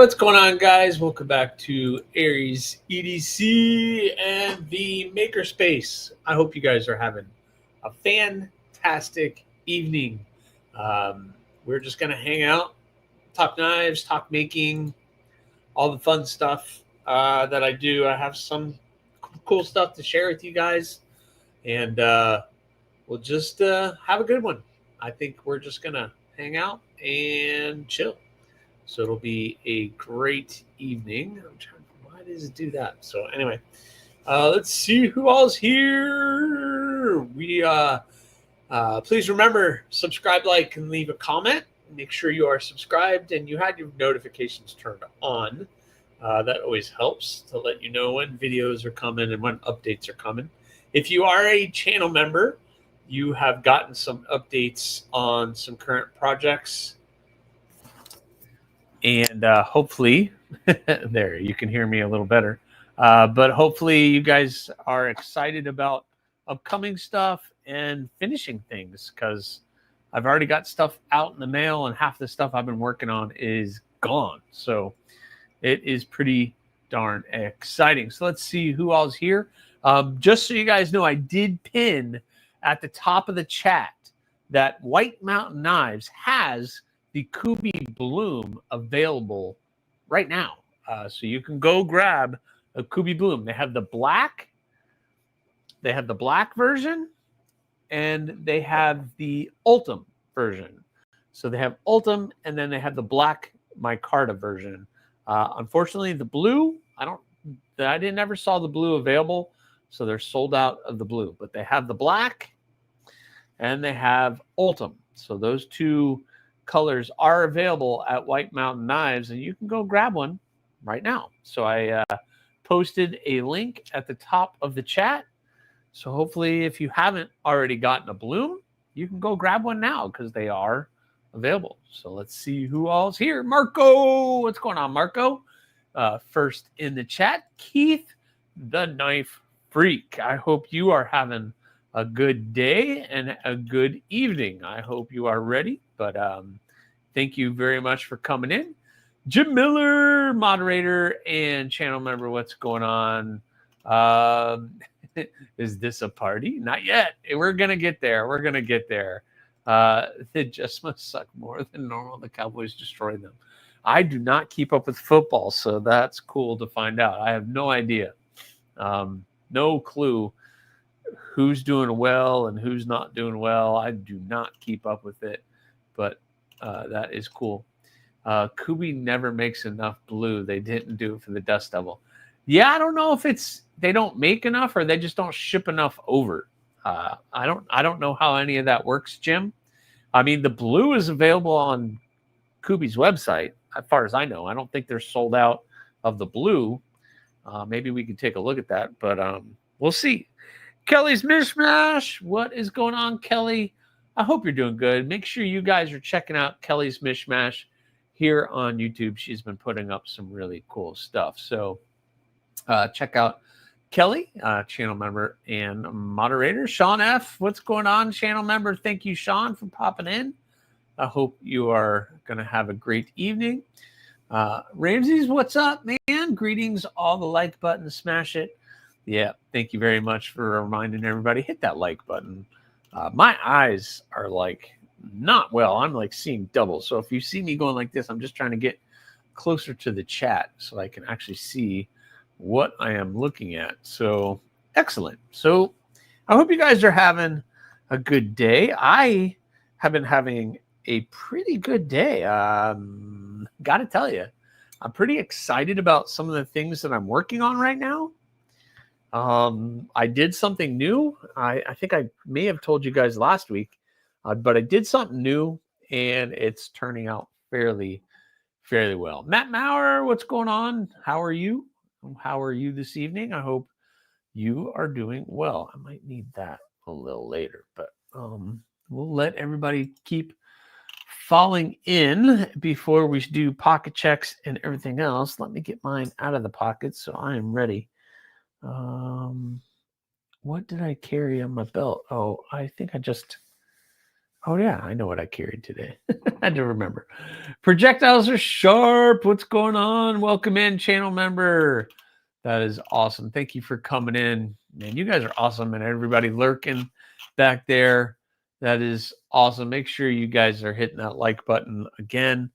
What's going on, guys? Welcome back to AriesEDC and the Makerspace. I hope you guys are having a fantastic evening. We're just going to hang out, talk knives, talk making, all the fun stuff that I do. I have some cool stuff to share with you guys, and we'll just have a good one. I think we're just going to hang out and chill. So it'll be a great evening. I'm trying. Why does it do that? So anyway, let's see who all's here. Please remember, subscribe, like, and leave a comment. Make sure you are subscribed and you had your notifications turned on. That always helps to let you know when videos are coming and when updates are coming. If you are a channel member, you have gotten some updates on some current projects. And hopefully, there, you can hear me a little better. But hopefully you guys are excited about upcoming stuff and finishing things, because I've already got stuff out in the mail and half the stuff I've been working on is gone. So it is pretty darn exciting. So let's see who all's here. Just so you guys know, I did pin at the top of the chat that White Mountain Knives has the Kubi Bloom available right now. So you can go grab a Kubi Bloom. They have the black version, and they have the Ultim version. So they have Ultim, and then they have the black micarta version. Unfortunately, the blue, I never saw the blue available, so they're sold out of the blue. But they have the black, and they have Ultim. So those two colors are available at White Mountain Knives, and you can go grab one right now. So I posted a link at the top of the chat. So hopefully, if you haven't already gotten a Bloom, you can go grab one now, because they are available. So let's see who all's here. Marco, what's going on, Marco? First in the chat, Keith, the Knife Freak. I hope you are having a good day and a good evening. I hope you are ready. But thank you very much for coming in. Jim Miller, moderator and channel member, what's going on? Is this a party? Not yet. We're going to get there. We're going to get there. It just must suck more than normal. The Cowboys destroyed them. I do not keep up with football, so that's cool to find out. I have no idea. No clue who's doing well and who's not doing well. I do not keep up with it, but that is cool. Kubi never makes enough blue. They didn't do it for the Dust Devil. Yeah, I don't know if it's they don't make enough or they just don't ship enough over. I don't know how any of that works, Jim. I mean, the blue is available on Kubi's website, as far as I know. I don't think they're sold out of the blue. Maybe we can take a look at that, but we'll see. Kelly's Mishmash. What is going on, Kelly? I hope you're doing good. Make sure you guys are checking out Kelly's Mishmash here on YouTube. She's been putting up some really cool stuff. So check out Kelly, channel member and moderator. Sean F., what's going on, channel member? Thank you, Sean, for popping in. I hope you are going to have a great evening. Ramses, what's up, man? Greetings. All the like button, smash it. Yeah, thank you very much for reminding everybody. Hit that like button. My eyes are like not well. I'm like seeing double. So if you see me going like this, I'm just trying to get closer to the chat so I can actually see what I am looking at. So excellent. So I hope you guys are having a good day. I have been having a pretty good day. Got to tell you, I'm pretty excited about some of the things that I'm working on right now. I did something new. I think I may have told you guys last week, but I did something new and it's turning out fairly well. Matt Maurer, what's going on? How are you? How are you this evening? I hope you are doing well. I might need that a little later, but we'll let everybody keep falling in before we do pocket checks and everything else. Let me get mine out of the pocket so I am ready. What did I carry on my belt? Oh, I think I just Oh, yeah, I know what I carried today. I had to remember. Projectiles are sharp. What's going on? Welcome in, channel member. That is awesome. Thank you for coming in. Man, you guys are awesome. And everybody lurking back there, that is awesome. Make sure you guys are hitting that like button again.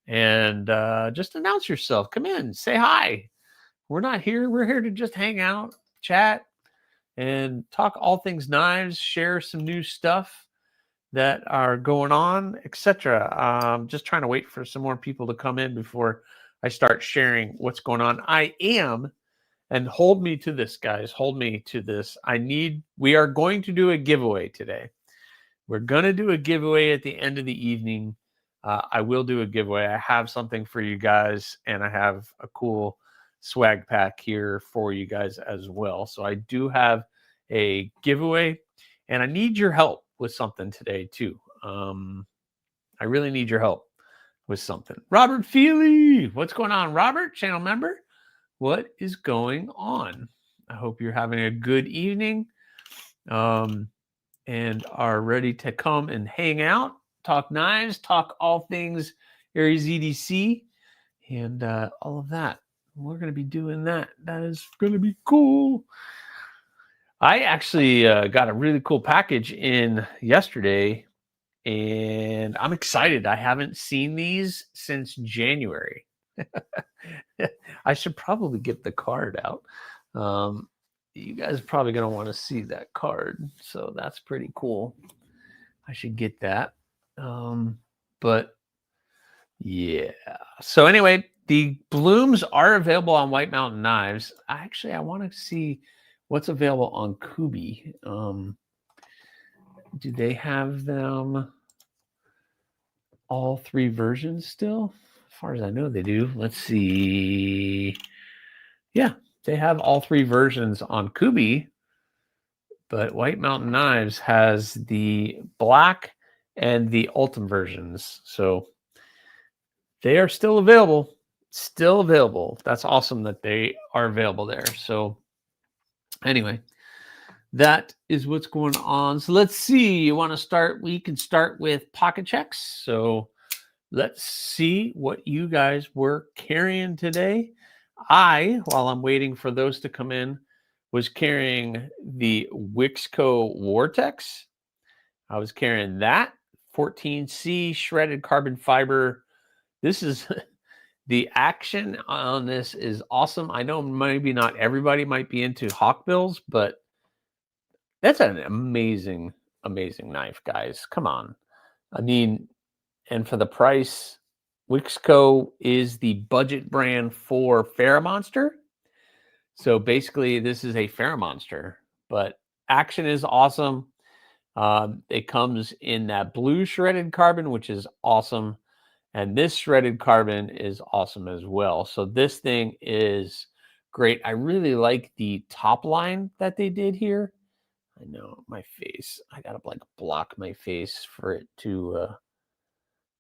And just announce yourself. Come in. Say hi. We're not here. We're here to just hang out, chat, and talk all things knives, share some new stuff that are going on, etc. Just trying to wait for some more people to come in before I start sharing what's going on. I am, and hold me to this, guys. Hold me to this. We are going to do a giveaway today. We're going to do a giveaway at the end of the evening. I will do a giveaway. I have something for you guys, and I have a cool swag pack here for you guys as well. So I do have a giveaway, and I need your help with something today too. I really need your help with something. Robert Feely, what's going on? Robert, channel member, what is going on? I hope you're having a good evening and are ready to come and hang out, talk knives, talk all things AriesEDC, and all of that. We're going to be doing that. That is going to be cool. I actually got a really cool package in yesterday, and I'm excited. I haven't seen these since January. I should probably get the card out. You guys are probably going to want to see that card, so that's pretty cool. I should get that. But yeah. So anyway, the blooms are available on White Mountain Knives. Actually, I want to see what's available on Kubi. Do they have them all three versions still? As far as I know, they do. Let's see. Yeah, they have all three versions on Kubi, but White Mountain Knives has the black and the Ultim versions. So they are still available. Still available. That's awesome that they are available there. So anyway, that is what's going on. So let's see. You want to start? We can start with pocket checks. So let's see what you guys were carrying today. While I'm waiting for those to come in, was carrying the Wixco Vortex. I was carrying that 14C shredded carbon fiber. This is the action on this is awesome. I know maybe not everybody might be into hawkbills, but that's an amazing, amazing knife, guys. Come on. I mean, and for the price, Wixco is the budget brand for Faramonster. So basically, this is a Faramonster, but action is awesome. It comes in that blue shredded carbon, which is awesome. And this shredded carbon is awesome as well. So this thing is great. I really like the top line that they did here. I know my face. I got to like block my face for it to...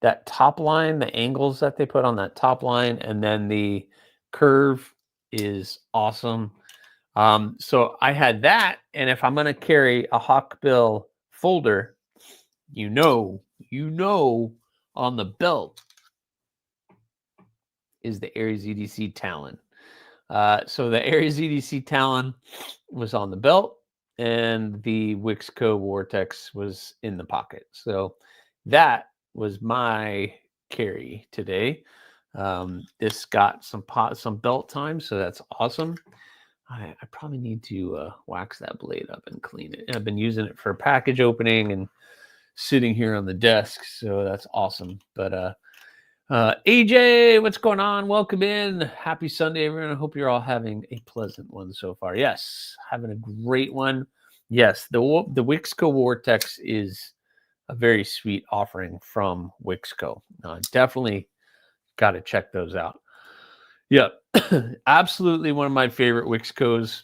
that top line, the angles that they put on that top line, and then the curve is awesome. So I had that, and if I'm going to carry a hawkbill folder, you know, on the belt is the AriesEDC Talon. So the AriesEDC Talon was on the belt, and the Wixco Vortex was in the pocket. So that was my carry today. This got some belt time, so that's awesome. I probably need to wax that blade up and clean it. I've been using it for package opening and sitting here on the desk, so that's awesome. But AJ, what's going on? Welcome in. Happy Sunday, everyone. I hope you're all having a pleasant one so far. Yes, having a great one. Yes, the Wixco Vortex is a very sweet offering from Wixco. Definitely got to check those out. Yeah, absolutely one of my favorite Wixcos.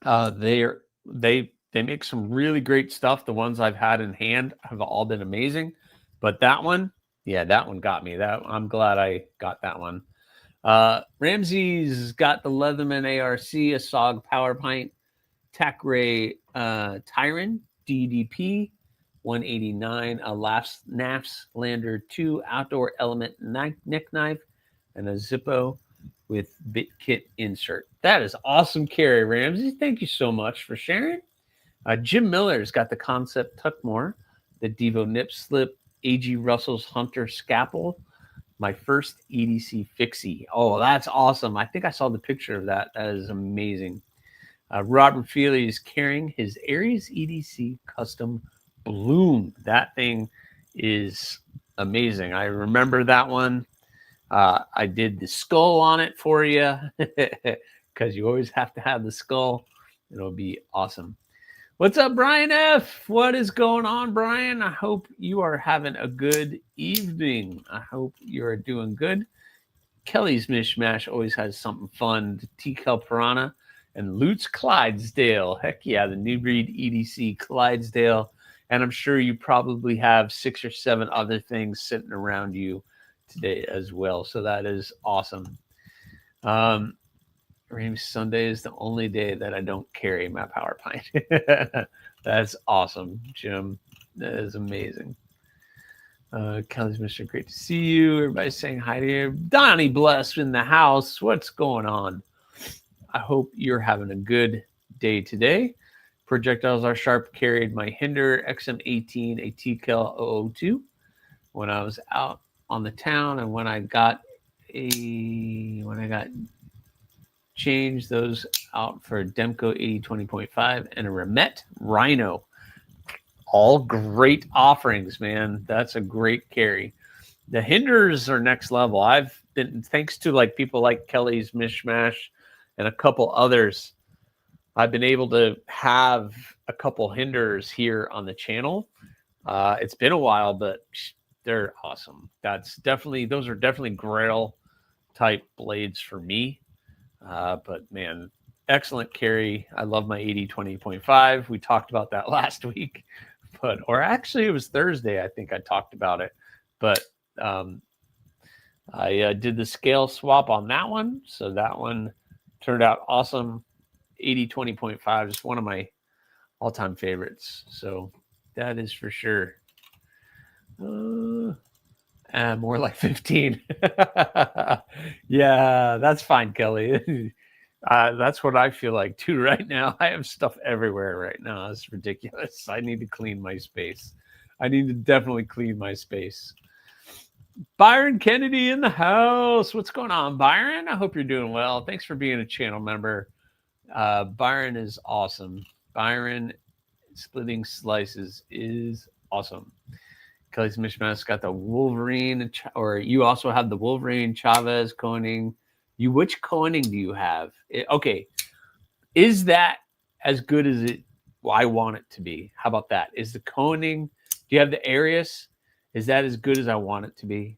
They make some really great stuff. The ones I've had in hand have all been amazing, but that one, yeah, that one got me. I'm glad I got that one. Ramsey's got the Leatherman ARC, a SOG Power Pint, Tacray Tyron DDP, $189. A NAFS Lander 2 outdoor element neck knife and a Zippo with BitKit insert. That is awesome, Carrie Ramsey. Thank you so much for sharing. Jim Miller's got the Concept Tuckmore, the Devo Nip Slip, A.G. Russell's Hunter Scalpel, my first EDC fixie. Oh, that's awesome. I think I saw the picture of that. That is amazing. Robert Feely is carrying his AriesEDC Custom Bloom. That thing is amazing. I remember that one. I did the skull on it for you because you always have to have the skull. It'll be awesome. What's up, Brian F? What is going on, Brian? I hope you are having a good evening. I hope you're doing good. Kelly's Mishmash always has something fun. T-Kel Piranha and Lutz Clydesdale. Heck yeah, the new breed EDC Clydesdale. And I'm sure you probably have 6 or 7 other things sitting around you today as well. So that is awesome. Rainy Sunday is the only day that I don't carry my power pint. That's awesome, Jim. That is amazing. Kelly's Mission, great to see you. Everybody's saying hi to you. Donnie Bless in the house. What's going on? I hope you're having a good day today. Projectiles Are Sharp carried my Hinder XM18, a T-Kel 002 when I was out on the town, and when I got changed those out for a Demco 8020.5 and a Remet Rhino. All great offerings, man. That's a great carry. The Hinders are next level. I've been, thanks to like people like Kelly's Mishmash and a couple others, I've been able to have a couple Hinders here on the channel. It's been a while, but they're awesome. Those are definitely Grail type blades for me. But man, excellent carry. I love my 8020.5. We talked about that last week, or actually it was Thursday. I think I talked about it, but I did the scale swap on that one. So that one turned out awesome. 8020.5 is one of my all-time favorites. So that is for sure. More like 15. Yeah, that's fine, Kelly. That's what I feel like too right now. I have stuff everywhere right now. It's ridiculous. I need to clean my space. I need to definitely clean my space. Byron Kennedy in the house. What's going on, Byron? I hope you're doing well. Thanks for being a channel member. Byron is awesome. Byron splitting slices is awesome. Kelly's Mishmash got the Wolverine, or you also have the Wolverine, Chavez, Koenig. Which Koenig do you have? Okay. Is that as good as I want it to be? How about that? Is the Koenig, do you have the Aries? Is that as good as I want it to be?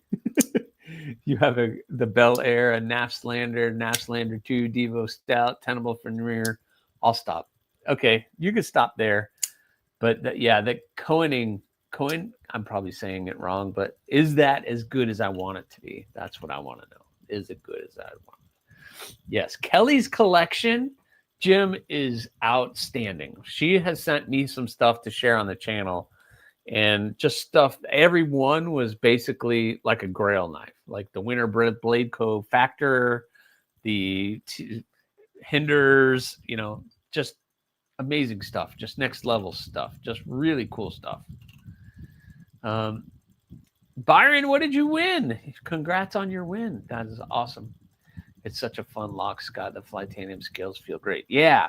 You have the Bel Air, a NAFS Lander 2, Devo Stout, Tenable Fenrir. I'll stop. Okay, you can stop there. But the Koenig, I'm probably saying it wrong, but is that as good as I want it to be? That's what I want to know. Is it good as I want it? Yes. Kelly's collection, Jim, is outstanding. She has sent me some stuff to share on the channel, and just stuff. Every one was basically like a Grail knife, like the Winter Blade Co. Factor, the Hinders, just amazing stuff, just next level stuff, just really cool stuff. Byron, what did you win? Congrats on your win. That is awesome. It's such a fun lock, Scott. The Flytanium scales feel great. Yeah.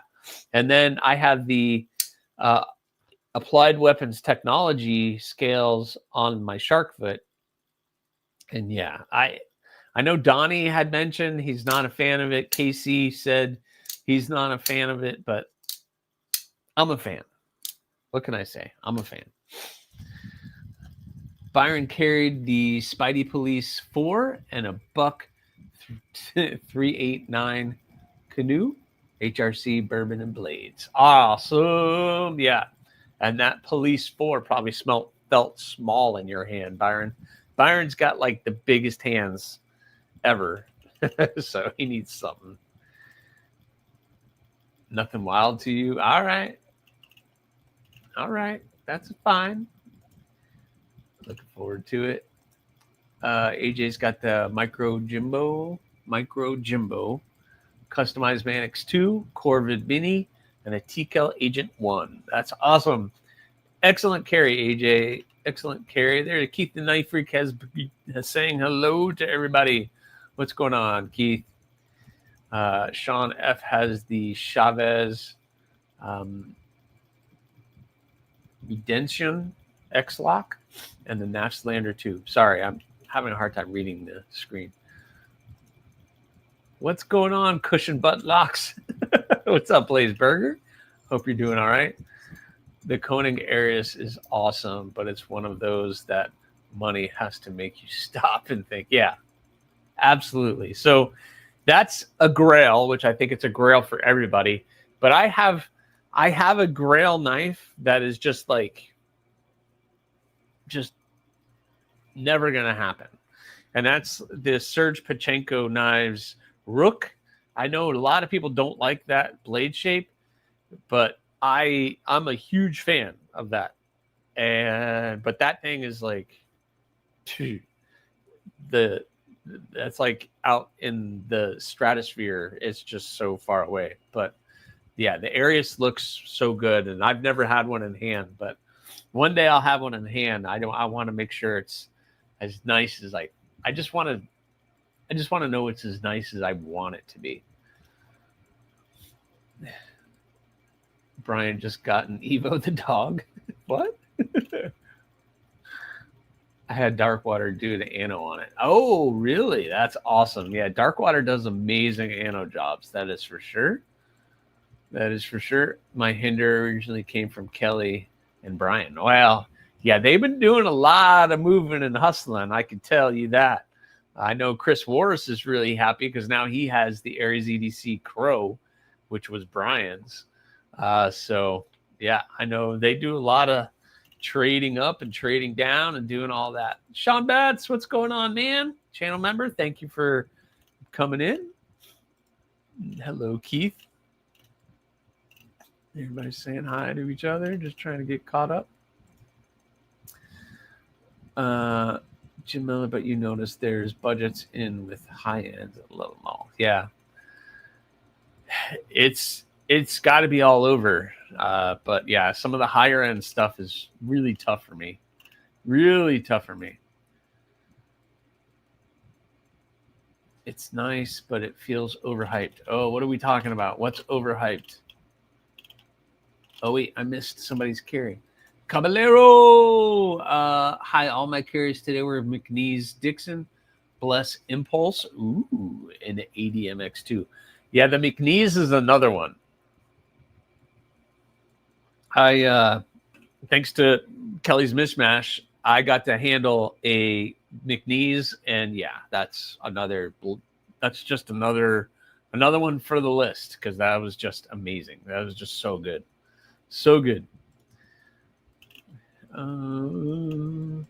And then I have the Applied Weapons Technology scales on my Sharkfoot. And yeah, I know Donnie had mentioned he's not a fan of it. KC said he's not a fan of it, but I'm a fan. What can I say? I'm a fan. Byron carried the Spidey Police 4 and a buck 389 canoe, HRC Bourbon and Blades. Awesome. Yeah. And that Police 4 probably felt small in your hand, Byron. Byron's got like the biggest hands ever. So he needs something. Nothing wild to you. All right. That's fine. Looking forward to it. AJ's got the Micro Jimbo, Customized Man X2, Corvid Mini, and a TCL Agent 1. That's awesome. Excellent carry, AJ. Excellent carry. There, Keith the Knife Freak has saying hello to everybody. What's going on, Keith? Sean F has the Chavez Redemption X-Lock and the Nastlander 2. Sorry, I'm having a hard time reading the screen. What's going on, Cushion Butt Locks? What's up, Blaze Burger? Hope you're doing all right. The Koenig Arius is awesome, but it's one of those that money has to make you stop and think, yeah, absolutely. So that's a grail, which I think it's a grail for everybody. But I have a grail knife that is just never going to happen. And that's the Serge Pachenko knives Rook. I know a lot of people don't like that blade shape, but I'm a huge fan of that. But that thing is that's like out in the stratosphere. It's just so far away. But yeah, the Arius looks so good, and I've never had one in hand, but one day I'll have one in hand. I want to make sure it's as nice as I just want to know it's as nice as I want it to be. Brian just got an Evo the dog. What? I had Darkwater do the ano on it. Oh, really? That's awesome. Yeah, Darkwater does amazing ano jobs. That is for sure. That is for sure. My hinder originally came from Kelly and Brian. Well, yeah, they've been doing a lot of moving and hustling. I can tell you that. I know Chris Warris is really happy because now he has the AriesEDC Crow, which was Brian's. So, yeah, I know they do a lot of trading up and trading down and doing all that. Sean Batts, what's going on, man? Channel member, thank you for coming in. Hello, Keith. Everybody's saying hi to each other, just trying to get caught up. Jim Miller, but you notice there's budgets in with high ends at Love 'em All. Yeah. It's got to be all over. But yeah, some of the higher end stuff is really tough for me. Really tough for me. It's nice, but it feels overhyped. Oh, what are we talking about? What's overhyped? Oh, wait, I missed somebody's carry. Caballero. Hi, all my carries today were McNeese Dixon, Bless Impulse, ooh, and the ADMX2. Yeah, the McNeese is another one. Thanks to Kelly's Mishmash, I got to handle a McNeese, and yeah, that's just another one for the list because that was just amazing. That was just so good. So good. The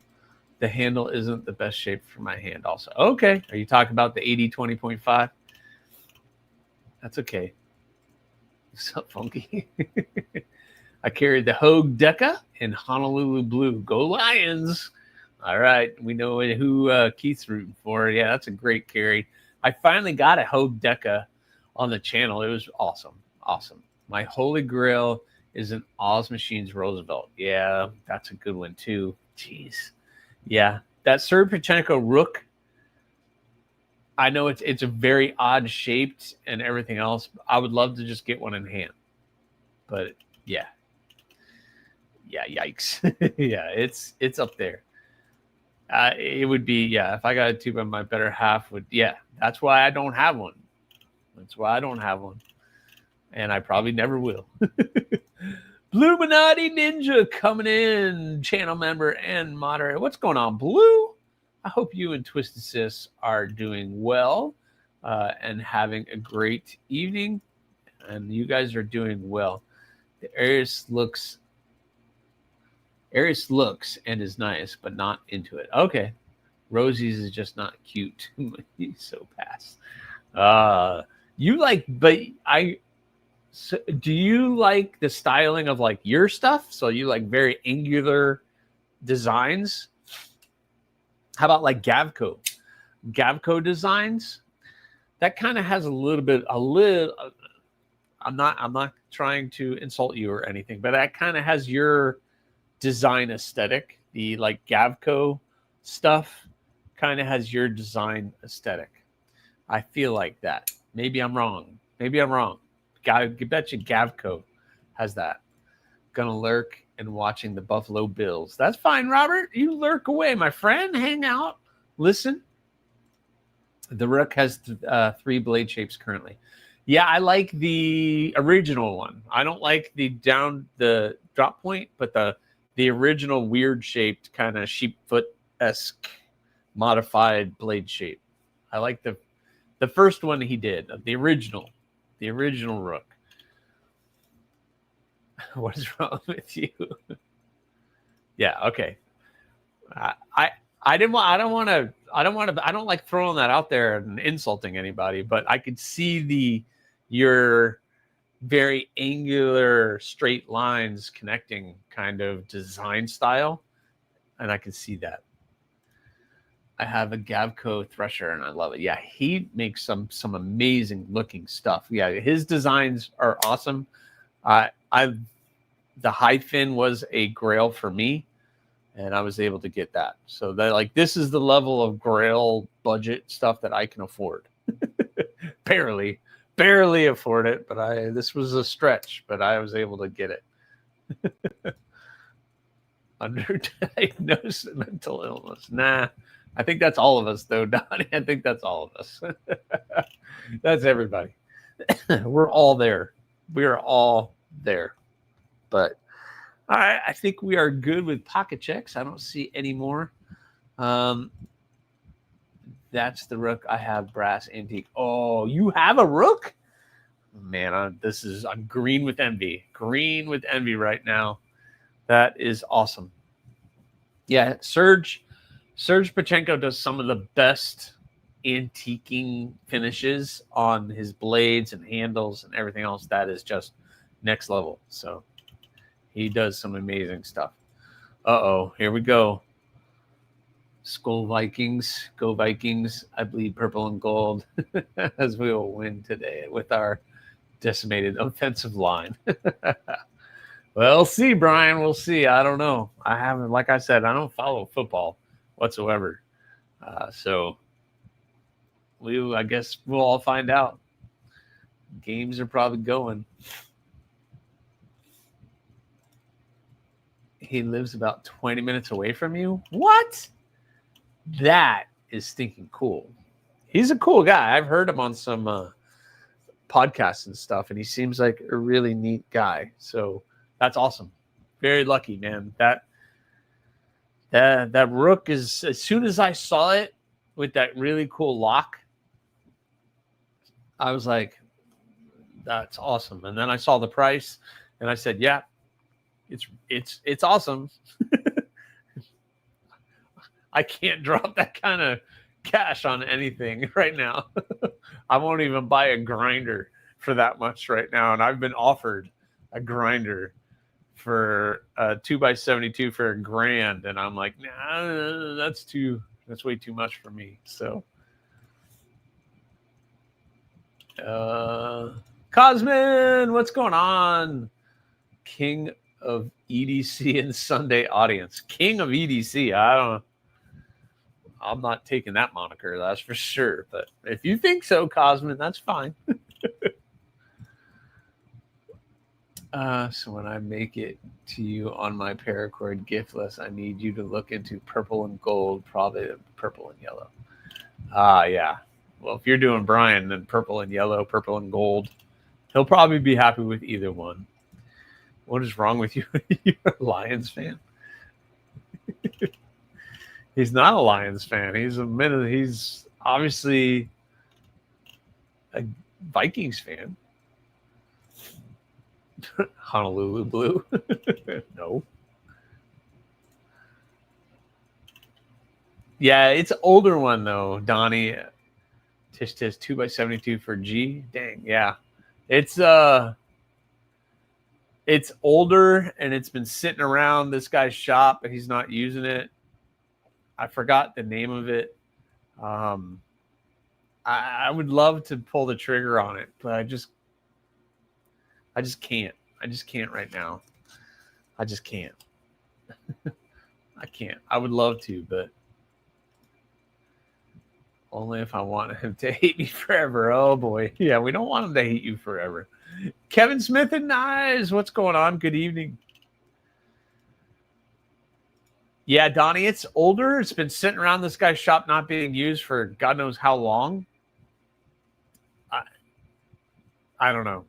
handle isn't the best shape for my hand also. Okay. Are you talking about the 80-20.5? That's okay. What's up, Funky? I carried the Hogue Deca in Honolulu Blue. Go Lions. All right. We know who Keith's rooting for. Yeah, that's a great carry. I finally got a Hogue Deca on the channel. It was awesome. Awesome. My holy grail is an Oz Machines Roosevelt. Yeah, that's a good one too. Jeez. Yeah, that Serge Pachenko Rook, I know it's a very odd shaped and everything else. I would love to just get one in hand. But yeah. Yeah, yikes. Yeah, it's up there. It would be, yeah, if I got a tube on my better half would, yeah, that's why I don't have one. That's why I don't have one. And I probably never will. Bluminati Ninja coming in, channel member and moderator. What's going on, Blue? I hope you and Twisted Sis are doing well and having a great evening. And you guys are doing well. The Arius looks and is nice, but not into it. Okay. Rosie's is just not cute. He's so past. So do you like the styling of like your stuff? So you like very angular designs? How about like Gavco? Gavco Designs, that kind of has a little. I'm not trying to insult you or anything, but that kind of has your design aesthetic. The like Gavco stuff kind of has your design aesthetic. I feel like that. Maybe I'm wrong. I bet you Gavco has that. Gonna lurk and watching the Buffalo Bills. That's fine, Robert. You lurk away, my friend. Hang out. Listen. The Rook has 3 blade shapes currently. Yeah, I like the original one. I don't like the drop point, but the original weird shaped kind of sheepfoot-esque modified blade shape. I like the first one he did, the original Rook. What is wrong with you? Yeah, okay. I don't like throwing that out there and insulting anybody, but I could see your very angular straight lines connecting kind of design style, and I can see that. I have a Gavco thresher and I love it. Yeah, he makes some amazing looking stuff. Yeah, his designs are awesome. The high fin was a grail for me, and I was able to get that. So this is the level of grail budget stuff that I can afford. barely afford it, but this was a stretch, but I was able to get it. Underdiagnosed mental illness. Nah, I think that's all of us, though, Donnie. I think that's all of us. That's everybody. We're all there. We are all there. But all right, I think we are good with pocket checks. I don't see any more. That's the Rook. I have brass antique. Oh, you have a Rook? Man, I'm green with envy. Green with envy right now. That is awesome. Yeah, Serge Pachenko does some of the best antiquing finishes on his blades and handles and everything else. That is just next level. So he does some amazing stuff. Here we go. Skull Vikings. Go Vikings. I bleed purple and gold as we will win today with our decimated offensive line. We'll see, Brian. We'll see. I don't know. I haven't, like I said, I don't follow football whatsoever. So I guess we'll all find out. Games are probably going. He lives about 20 minutes away from you? What? That is stinking cool. He's a cool guy. I've heard him on some podcasts and stuff, and he seems like a really neat guy. So that's awesome. Very lucky, man. That Rook is, as soon as I saw it with that really cool lock, I was like, that's awesome. And then I saw the price and I said, yeah, it's awesome. I can't drop that kind of cash on anything right now. I won't even buy a grinder for that much right now. And I've been offered a grinder for a 2x72 for $1,000. And I'm like, nah, that's way too much for me. So, Cosmin, what's going on? King of EDC and Sunday audience. King of EDC. I'm not taking that moniker, that's for sure. But if you think so, Cosmin, that's fine. So when I make it to you on my paracord gift list, I need you to look into purple and gold, probably purple and yellow. Yeah. Well, if you're doing Brian, then purple and yellow, purple and gold. He'll probably be happy with either one. What is wrong with you? You're a Lions fan? He's not a Lions fan. He's obviously a Vikings fan. Honolulu Blue. No. Yeah, it's an older one though, Donnie. Tish 2x72 for G. Dang, yeah. It's older and it's been sitting around this guy's shop and he's not using it. I forgot the name of it. I would love to pull the trigger on it, but I just can't. I just can't right now. I just can't. I can't. I would love to, but only if I want him to hate me forever. Oh boy. Yeah, we don't want him to hate you forever. Kevin Smith and Nyes, what's going on? Good evening. Yeah, Donnie, it's older. It's been sitting around this guy's shop not being used for God knows how long. I don't know.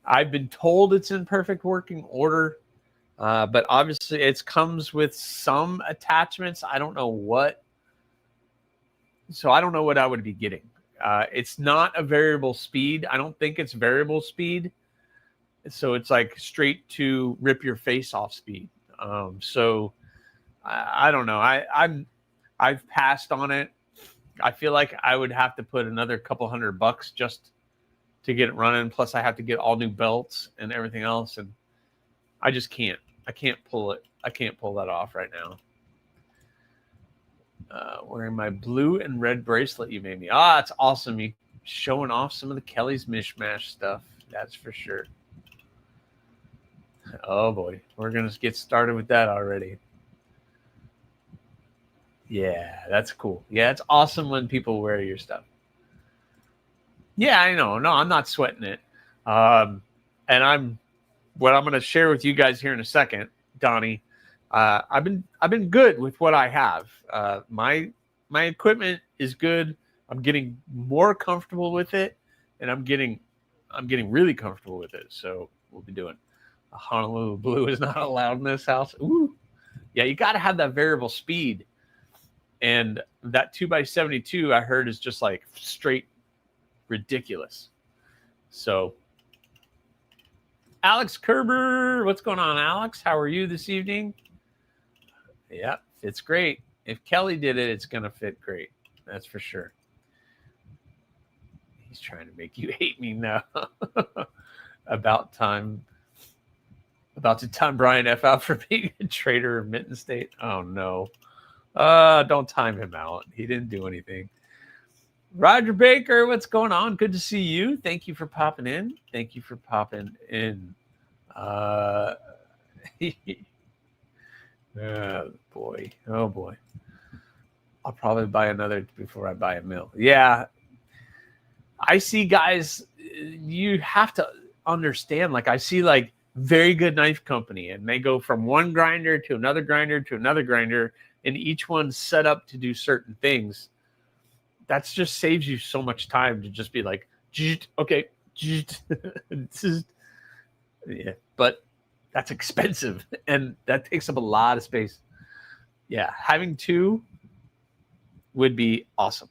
I've been told it's in perfect working order, but obviously it comes with some attachments. I don't know what. So I don't know what I would be getting. It's not a variable speed. I don't think it's variable speed. So it's like straight to rip your face off speed. So I don't know. I've passed on it. I feel like I would have to put another couple $100 just to get it running. Plus I have to get all new belts and everything else. And I just can't. I can't pull it. I can't pull that off right now. Wearing my blue and red bracelet you made me. It's awesome. You showing off some of the Kelly's mishmash stuff. That's for sure. Oh boy, we're gonna get started with that already. Yeah, that's cool. Yeah, it's awesome when people wear your stuff. Yeah, I know. No, I'm not sweating it. And what I'm gonna share with you guys here in a second, Donnie. I've been good with what I have. My equipment is good. I'm getting more comfortable with it, and I'm getting really comfortable with it. So we'll be doing a Honolulu Blue is not allowed in this house. Ooh, yeah, you got to have that variable speed, and that 2x72 I heard is just like straight ridiculous. So. Alex Kerber, what's going on, Alex? How are you this evening? Yeah, it's great. If Kelly did it, it's going to fit great. That's for sure. He's trying to make you hate me now. About to time Brian F out for being a traitor of Mitten State. Oh, no. Don't time him out. He didn't do anything. Roger Baker, what's going on? Good to see you. Thank you for popping in. Thank you for popping in. Oh boy. I'll probably buy another before I buy a mill. Yeah. I see guys, you have to understand, like I see like very good knife company and they go from one grinder to another grinder to another grinder and each one's set up to do certain things. That's just saves you so much time to just be like, okay. Yeah, but that's expensive and that takes up a lot of space. Yeah, having two would be awesome.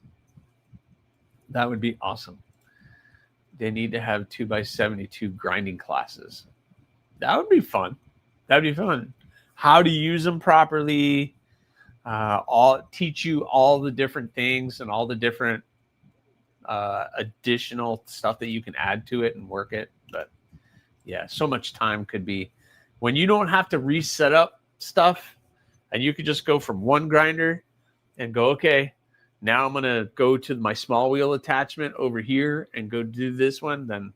That would be awesome. They need to have 2x72 grinding classes. That would be fun. That'd be fun. How to use them properly. Teach you all the different things and all the different additional stuff that you can add to it and work it. But yeah, so much time could be when you don't have to reset up stuff and you could just go from one grinder and go, okay, now I'm going to go to my small wheel attachment over here and go do this one. Then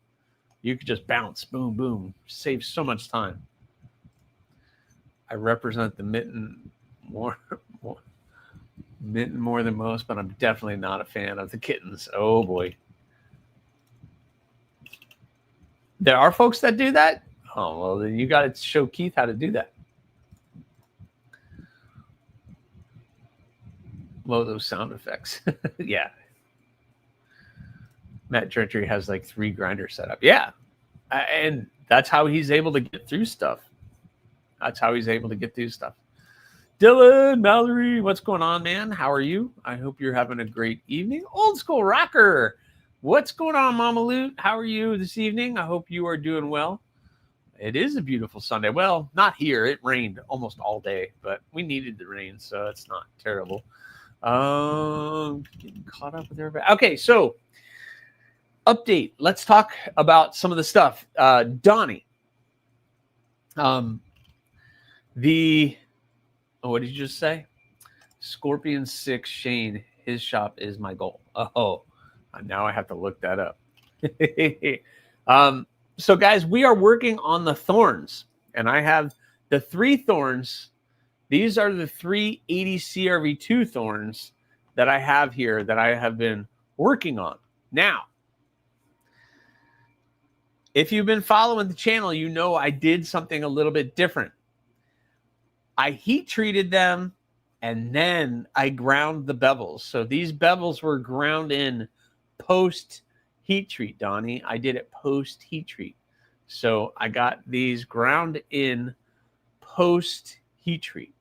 you could just bounce, boom, boom, save so much time. I represent the Mitten more than most, but I'm definitely not a fan of the kittens. Oh boy. There are folks that do that? Oh, well, then you got to show Keith how to do that. Love those sound effects. Yeah. Matt Gentry has like 3 grinders set up. Yeah. And that's how he's able to get through stuff. Dylan, Mallory, what's going on, man? How are you? I hope you're having a great evening. Old school rocker. What's going on, Mama Loot? How are you this evening? I hope you are doing well. It is a beautiful Sunday. Well, not here. It rained almost all day, but we needed the rain, so it's not terrible. Getting caught up with everybody. Okay, so update. Let's talk about some of the stuff. Donnie. What did you just say? Scorpion 6 Shane, his shop is my goal. Oh, now I have to look that up. So guys, we are working on the thorns, and I have the 3 thorns. These are the 3 AriesCRV2 thorns that I have here that I have been working on. Now, if you've been following the channel, you know I did something a little bit different. I heat treated them, and then I ground the bevels. So these bevels were ground in post heat treat, Donnie. I did it post heat treat. So I got these ground in post heat treat.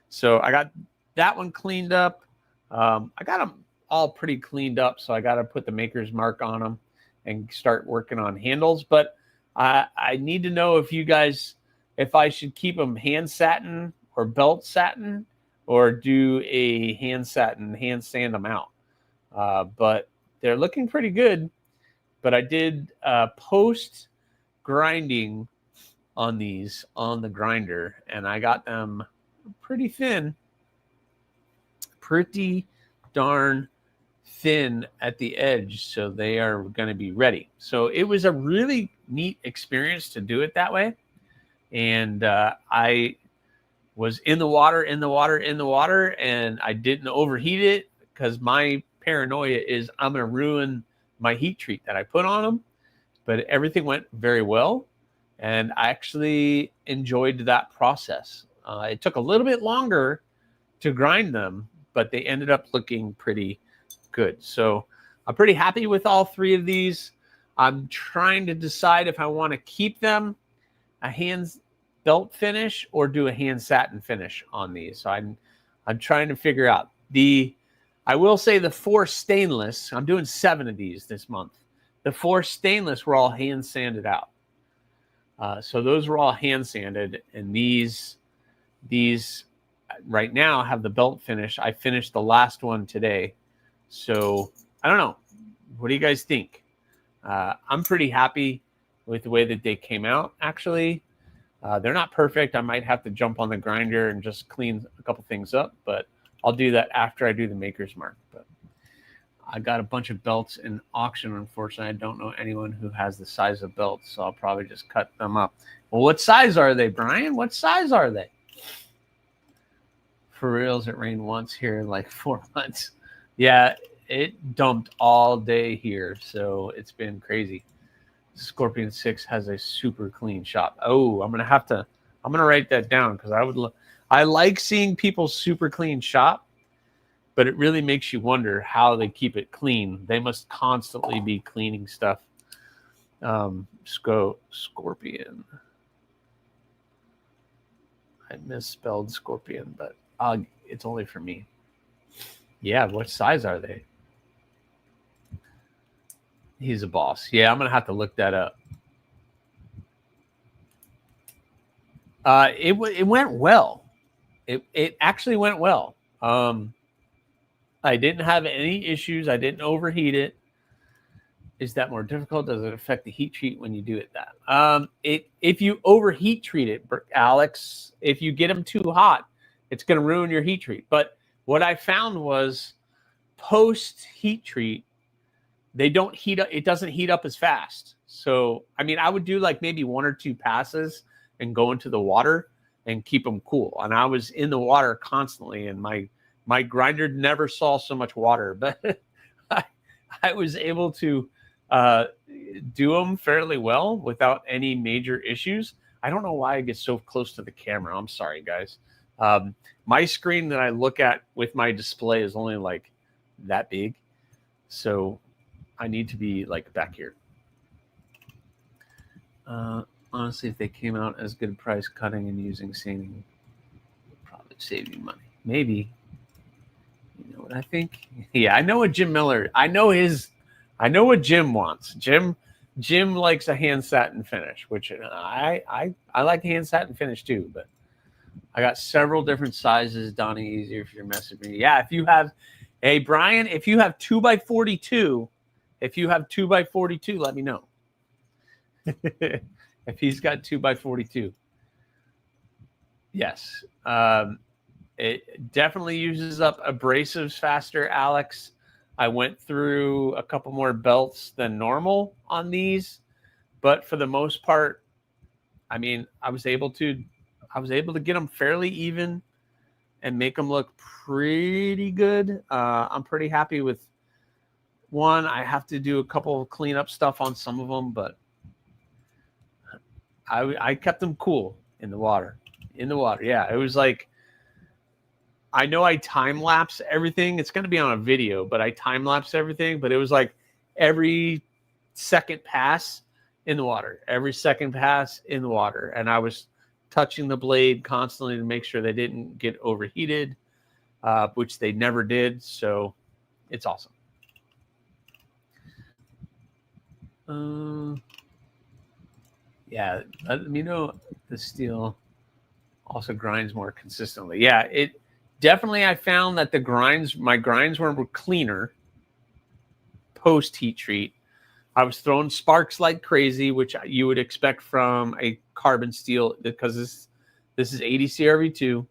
So I got that one cleaned up. I got them all pretty cleaned up, so I got to put the maker's mark on them and start working on handles. But I need to know if you guys, if I should keep them hand satin or belt satin, or do a hand satin, hand sand them out. But they're looking pretty good. But I did post grinding on these on the grinder, and I got them pretty thin, pretty darn thin at the edge, so they are going to be ready. So it was a really neat experience to do it that way. And I was in the water, and I didn't overheat it, because my paranoia is I'm going to ruin my heat treat that I put on them. But everything went very well, and I actually enjoyed that process. It took a little bit longer to grind them, but they ended up looking pretty good. So I'm pretty happy with all 3 of these. I'm trying to decide if I want to keep them a hand belt finish or do a hand satin finish on these. So I'm trying to figure out. I will say the 4 stainless, I'm doing 7 of these this month. The 4 stainless were all hand sanded out. So those were all hand sanded, and these right now have the belt finish. I finished the last one today. So I don't know. What do you guys think? I'm pretty happy with the way that they came out, actually. They're not perfect. I might have to jump on the grinder and just clean a couple things up, but I'll do that after I do the maker's mark. But I got a bunch of belts in auction. Unfortunately, I don't know anyone who has the size of belts, so I'll probably just cut them up. Well, what size are they, Brian? What size are they? For reals, it rained once here in like 4 months. Yeah, it dumped all day here, so it's been crazy. Scorpion 6 has a super clean shop. Oh, I'm gonna write that down, because I like seeing people's super clean shop, but it really makes you wonder how they keep it clean. They must constantly be cleaning stuff. Scorpion. I misspelled scorpion, but it's only for me. Yeah, what size are they? He's a boss. Yeah, I'm going to have to look that up. It went well. It actually went well. I didn't have any issues. I didn't overheat it. Is that more difficult? Does it affect the heat treat when you do it that? If you overheat treat it, Alex, if you get them too hot, it's going to ruin your heat treat. But what I found was post heat treat, they don't heat up. It doesn't heat up as fast. So, I mean, I would do like maybe 1 or 2 passes and go into the water and keep them cool. And I was in the water constantly, and my grinder never saw so much water, but I was able to do them fairly well without any major issues. I don't know why I get so close to the camera. I'm sorry, guys. My screen that I look at with my display is only like that big. So I need to be like back here. Honestly, if they came out as good price, cutting and using sanding would probably save you money. Maybe. You know what I think? Yeah, I know what Jim Miller. I know what Jim wants. Jim likes a hand satin finish, which I like hand satin finish too. But I got several different sizes. Donnie, easier if you're messaging me. Yeah, if you have, hey Brian, if you have 2x42, let me know. If he's got 2x42, yes. It definitely uses up abrasives faster, Alex. I went through a couple more belts than normal on these, but for the most part, I mean, I was able to get them fairly even and make them look pretty good. I'm pretty happy with one. I have to do a couple of cleanup stuff on some of them, but I kept them cool in the water. Yeah, it was like, I know I time lapse everything. It's going to be on a video, but I time lapse everything. But it was like every second pass in the water, and I was touching the blade constantly to make sure they didn't get overheated, which they never did. So it's awesome. Yeah, let me know the steel also grinds more consistently. Yeah, it definitely, I found that my grinds were cleaner post heat treat. I was throwing sparks like crazy, which you would expect from a carbon steel because this is 80 CRV2.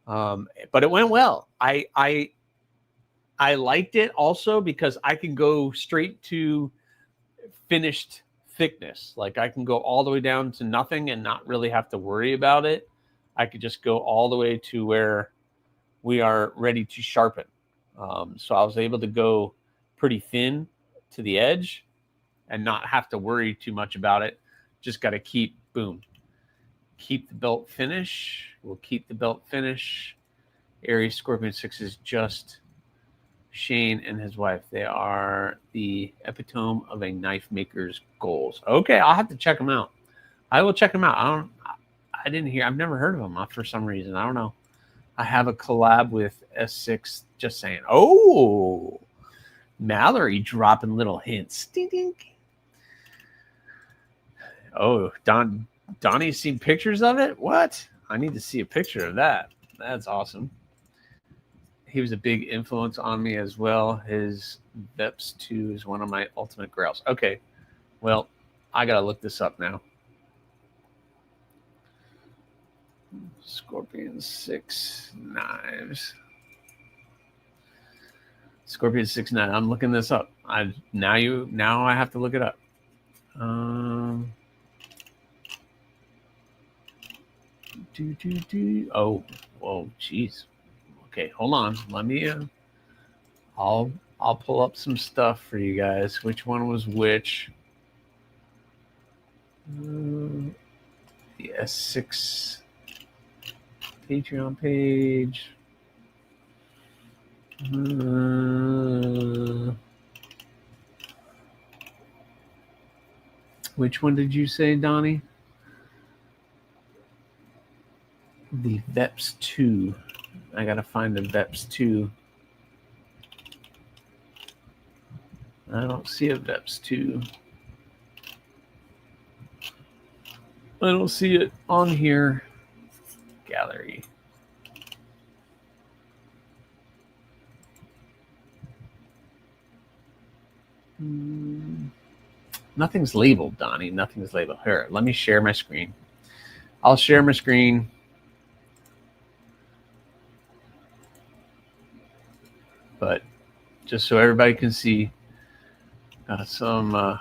But it went well. I liked it also because I can go straight to finished thickness. Like I can go all the way down to nothing and not really have to worry about it. I could just go all the way to where we are ready to sharpen. So I was able to go pretty thin to the edge and not have to worry too much about it. Just got to keep the belt finish. We'll keep the belt finish. Aries Scorpion 6 is just Shane and his wife. They are the epitome of a knife maker's goals. Okay, I'll have to check them out. I will check them out. I've never heard of them for some reason. I don't know. I have a collab with S6, just saying. Oh, Mallory dropping little hints. Ding, ding. Oh, Donnie's seen pictures of it? What? I need to see a picture of that. That's awesome. He was a big influence on me as well. His Veps 2 is one of my ultimate grails. Okay, well, I got to look this up now. Scorpion 6 knives. Scorpion 6 knives. I'm looking this up. Now I have to look it up. Oh, whoa, jeez. Okay, hold on. Let me. I'll pull up some stuff for you guys. Which one was which? The S6 Patreon page. Which one did you say, Donnie? The Veps 2. I gotta find the Veps 2. I don't see a Veps 2. I don't see it on here. Gallery. Nothing's labeled, Donnie. Nothing's labeled. Here, let me share my screen. I'll share my screen. But just so everybody can see, got some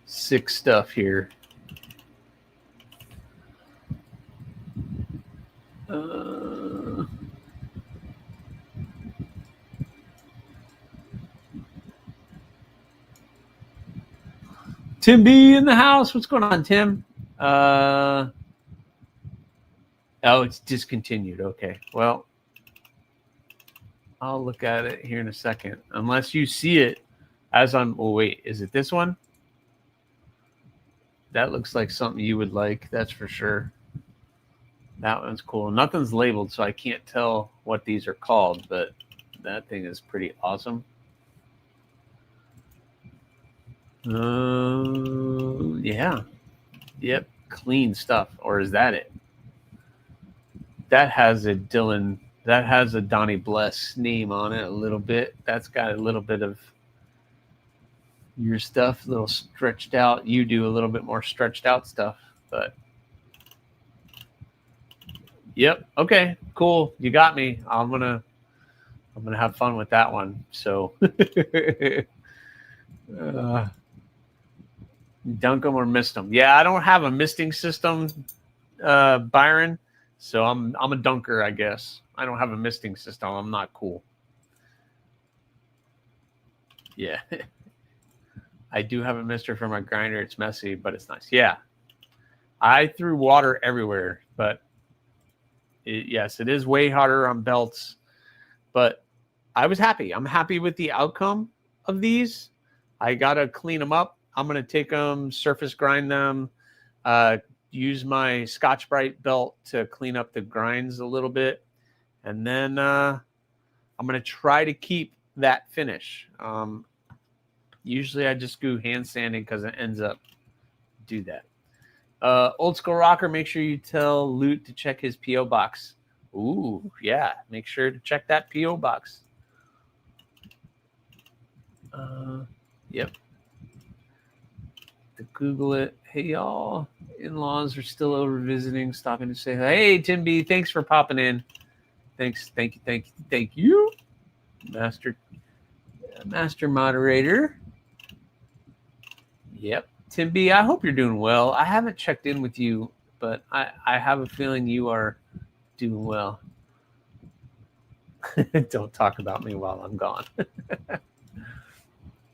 sick stuff here. Tim B in the house. What's going on, Tim? Oh, it's discontinued. Okay. Well, I'll look at it here in a second. Unless you see it as I'm... Oh, wait. Is it this one? That looks like something you would like. That's for sure. That one's cool. Nothing's labeled, so I can't tell what these are called, but that thing is pretty awesome. Yeah. Yep. Clean stuff. Or is that it? That has a Dylan... That has a Donnie Bless name on it a little bit. That's got a little bit of your stuff, a little stretched out. You do a little bit more stretched out stuff, but Yep. Okay. Cool. You got me. I'm gonna have fun with that one. So, dunk them or mist them. Yeah, I don't have a misting system, Byron. So I'm a dunker, I guess. I don't have a misting system. I'm not cool. Yeah. I do have a mister for my grinder. It's messy, but it's nice. Yeah. I threw water everywhere, but yes, it is way harder on belts. But I was happy. I'm happy with the outcome of these. I got to clean them up. I'm going to take them, surface grind them, use my Scotch-Brite belt to clean up the grinds a little bit. And then I'm going to try to keep that finish. Usually I just do hand sanding because it ends up do that. Old School Rocker, make sure you tell Loot to check his P.O. box. Ooh, yeah. Make sure to check that P.O. box. Yep. To Google it. Hey, y'all. In-laws are still over visiting, stopping to say, hey, Tim B, thanks for popping in. Thanks. Thank you. Master moderator. Yep. Tim B, I hope you're doing well. I haven't checked in with you, but I have a feeling you are doing well. Don't talk about me while I'm gone.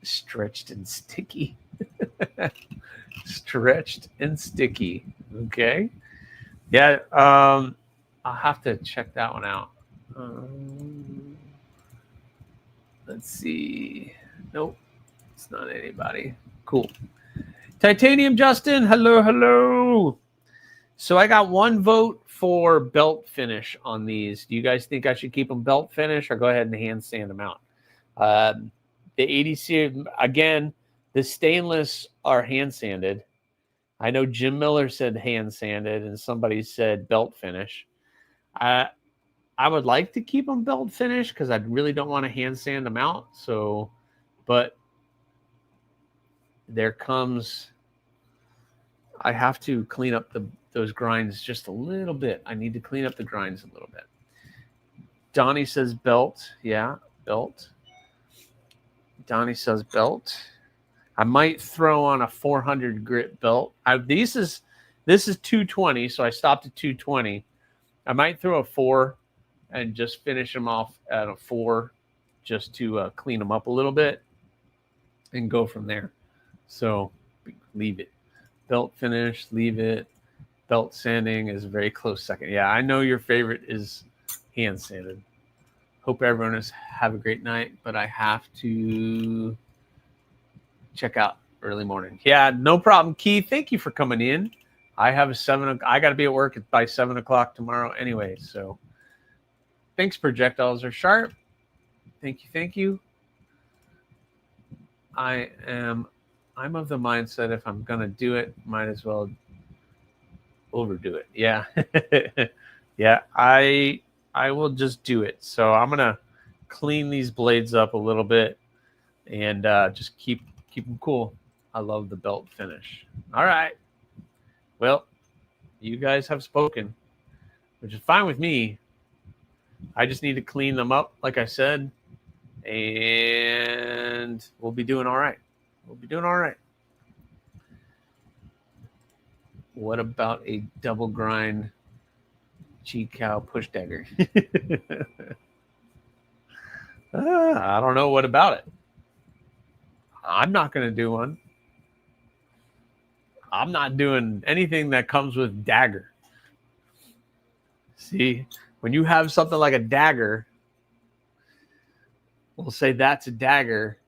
Stretched and sticky. Stretched and sticky. Okay. Yeah. I'll have to check that one out. Let's see. Nope. It's not anybody. Cool. Titanium Justin. Hello. So I got one vote for belt finish on these. Do you guys think I should keep them belt finish or go ahead and hand sand them out? The ADC, again, the stainless are hand sanded. I know Jim Miller said hand sanded and somebody said belt finish. I would like to keep them belt finish because I really don't want to hand sand them out. So, but there comes, I have to clean up those grinds just a little bit. I need to clean up the grinds a little bit. Donnie says belt. Yeah, belt. Donnie says belt. I might throw on a 400 grit belt. This is 220, so I stopped at 220. I might throw a 4 and just finish them off at a 4 just to clean them up a little bit and go from there. So leave it. Belt finish, leave it. Belt sanding is a very close second. Yeah, I know your favorite is hand sanded. Hope everyone has have a great night, but I have to check out early morning. Yeah, no problem. Keith, thank you for coming in. I have I got to be at work by 7 o'clock tomorrow anyway. So thanks, projectiles are sharp. Thank you. I'm of the mindset if I'm going to do it, might as well overdo it. Yeah. Yeah, I will just do it. So I'm going to clean these blades up a little bit and just keep them cool. I love the belt finish. All right. Well, you guys have spoken, which is fine with me. I just need to clean them up, like I said, and we'll be doing all right. What about a double grind G-Cow push dagger? I don't know. What about it? I'm not going to do one. I'm not doing anything that comes with dagger. See, when you have something like a dagger, we'll say that's a dagger,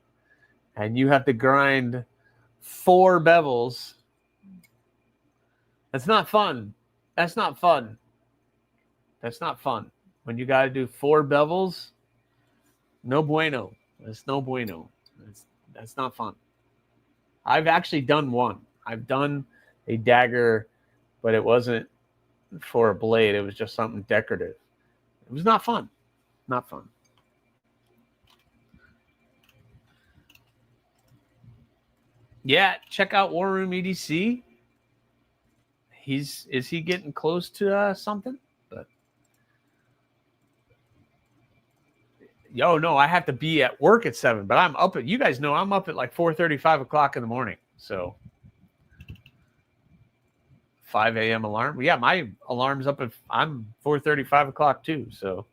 and you have to grind 4 bevels. That's not fun. That's not fun. When you got to do 4 bevels, no bueno. That's no bueno. That's not fun. I've actually done one. I've done a dagger, but it wasn't for a blade. It was just something decorative. It was not fun. Not fun. Yeah, check out War Room EDC. Is he getting close to something? But No, I have to be at work at 7, but I'm up at, you guys know I'm up at like 4:30, 5 o'clock in the morning. So 5 a.m. alarm. Yeah, my alarm's up at, I'm 4:30, 5 o'clock too. So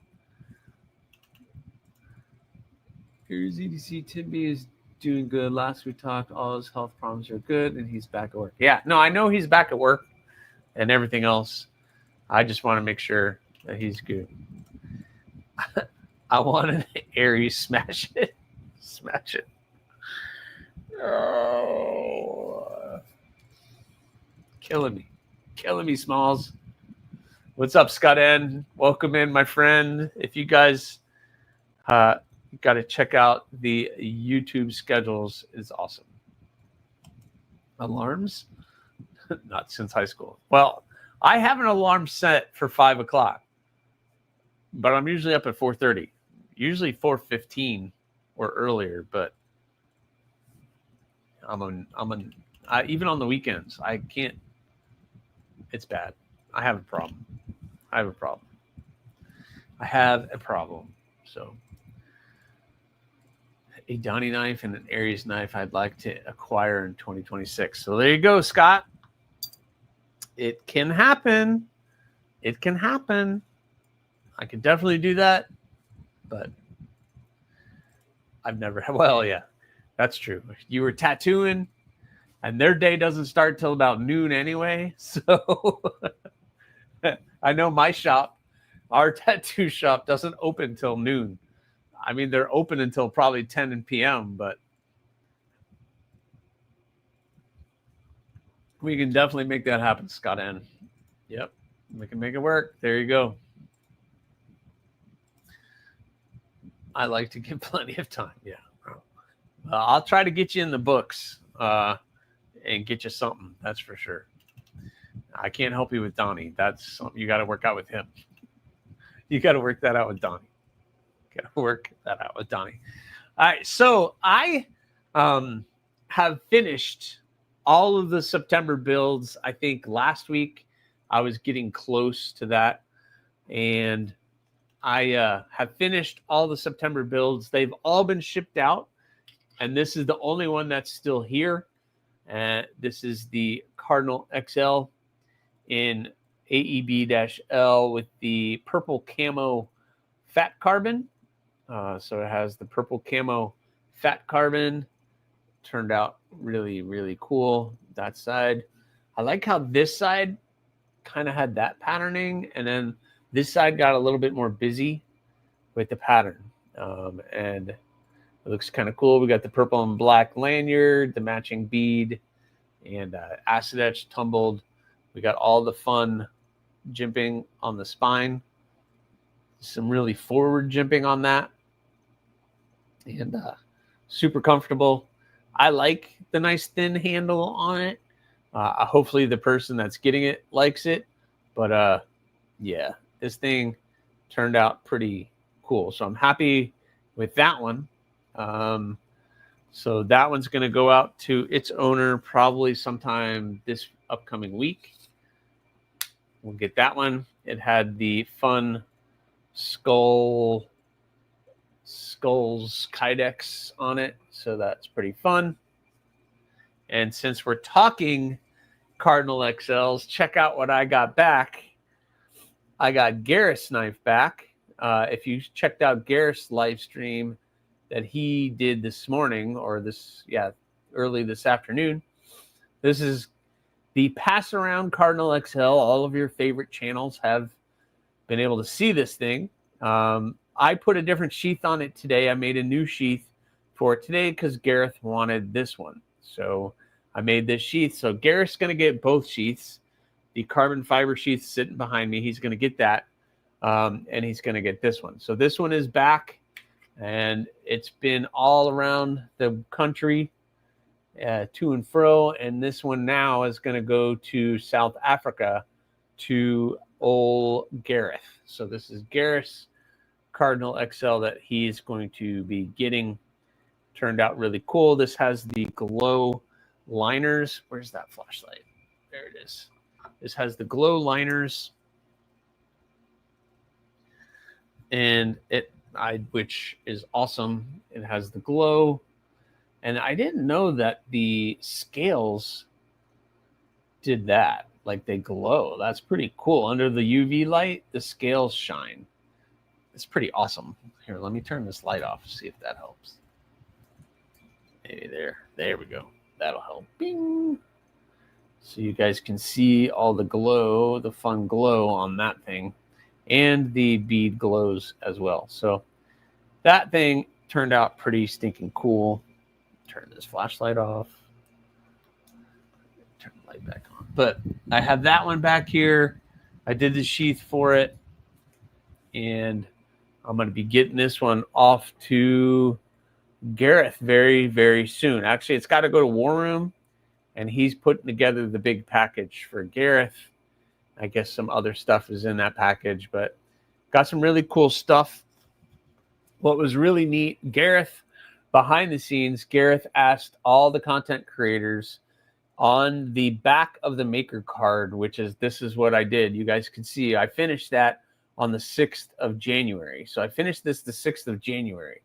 AriesEDC Timby is doing good. Last we talked, all his health problems are good, and he's back at work. Yeah, no, I know he's back at work and everything else. I just want to make sure that he's good. I want an Aries smash it. Smash it. Oh. Killing me, Smalls. What's up, Scott N? Welcome in, my friend. If you guys got to check out the YouTube schedules, it's awesome. Alarms? Not since high school. Well, I have an alarm set for 5 o'clock, but I'm usually up at 4:30, usually 4:15 or earlier. But even on the weekends, I can't. It's bad. I have a problem. So a Donnie knife and an Aries knife I'd like to acquire in 2026. So there you go, Scott. It can happen. I can definitely do that, but I've never. Well, yeah, that's true. You were tattooing, and their day doesn't start till about noon anyway. So I know my shop, our tattoo shop, doesn't open till noon. I mean, they're open until probably 10 p.m., but we can definitely make that happen, Scott N. Yep, we can make it work. There you go. I like to give plenty of time. Yeah. I'll try to get you in the books and get you something. That's for sure. I can't help you with Donnie. That's something you got to work out with him. You got to work that out with Donnie. All right. So I have finished all of the September builds. I think last week I was getting close to that. And I have finished all the September builds. They've all been shipped out. And this is the only one that's still here. This is the Cardinal XL in AEB-L with the purple camo fat carbon. So it has the purple camo fat carbon. Turned out really, really cool. That side. I like how this side kind of had that patterning. And then this side got a little bit more busy with the pattern. And it looks kind of cool. We got the purple and black lanyard, the matching bead, and acid etch tumbled. We got all the fun jimping on the spine. Some really forward jimping on that. And super comfortable. I like the nice thin handle on it. Hopefully the person that's getting it likes it. But yeah, this thing turned out pretty cool. So I'm happy with that one. So that one's going to go out to its owner probably sometime this upcoming week. We'll get that one. It had the fun skulls kydex on it, so that's pretty fun. And since we're talking Cardinal XLs, check out what I got back. I got Gareth's knife back. If you checked out Gareth's live stream that he did this morning, or early this afternoon, this is the pass around Cardinal XL. All of your favorite channels have been able to see this thing. I put a different sheath on it today. I made a new sheath for it today because Gareth wanted this one. So I made this sheath. So Gareth's going to get both sheaths. The carbon fiber sheath sitting behind me, he's going to get that. And he's going to get this one. So this one is back, and it's been all around the country, to and fro. And this one now is going to go to South Africa to old Gareth. So this is Gareth's Cardinal XL that he's going to be getting. Turned out really cool. This has the glow liners. Where's that flashlight? There it is. This has the glow liners. And it which is awesome. It has the glow, and I didn't know that the scales did that. Like they glow. That's pretty cool. Under the UV light, the scales shine. It's pretty awesome. Here, let me turn this light off, see if that helps. Maybe there we go. That'll help. Bing. So you guys can see all the glow, the fun glow on that thing, and the bead glows as well. So that thing turned out pretty stinking cool. Turn this flashlight off. Turn the light back on. But I have that one back here. I did the sheath for it, and I'm going to be getting this one off to Gareth very, very soon. Actually, it's got to go to War Room, and he's putting together the big package for Gareth. I guess some other stuff is in that package, but got some really cool stuff. What was really neat, Gareth, behind the scenes, Gareth asked all the content creators on the back of the maker card, which is, this is what I did. You guys can see I finished that on the 6th of January. So I finished this the 6th of January.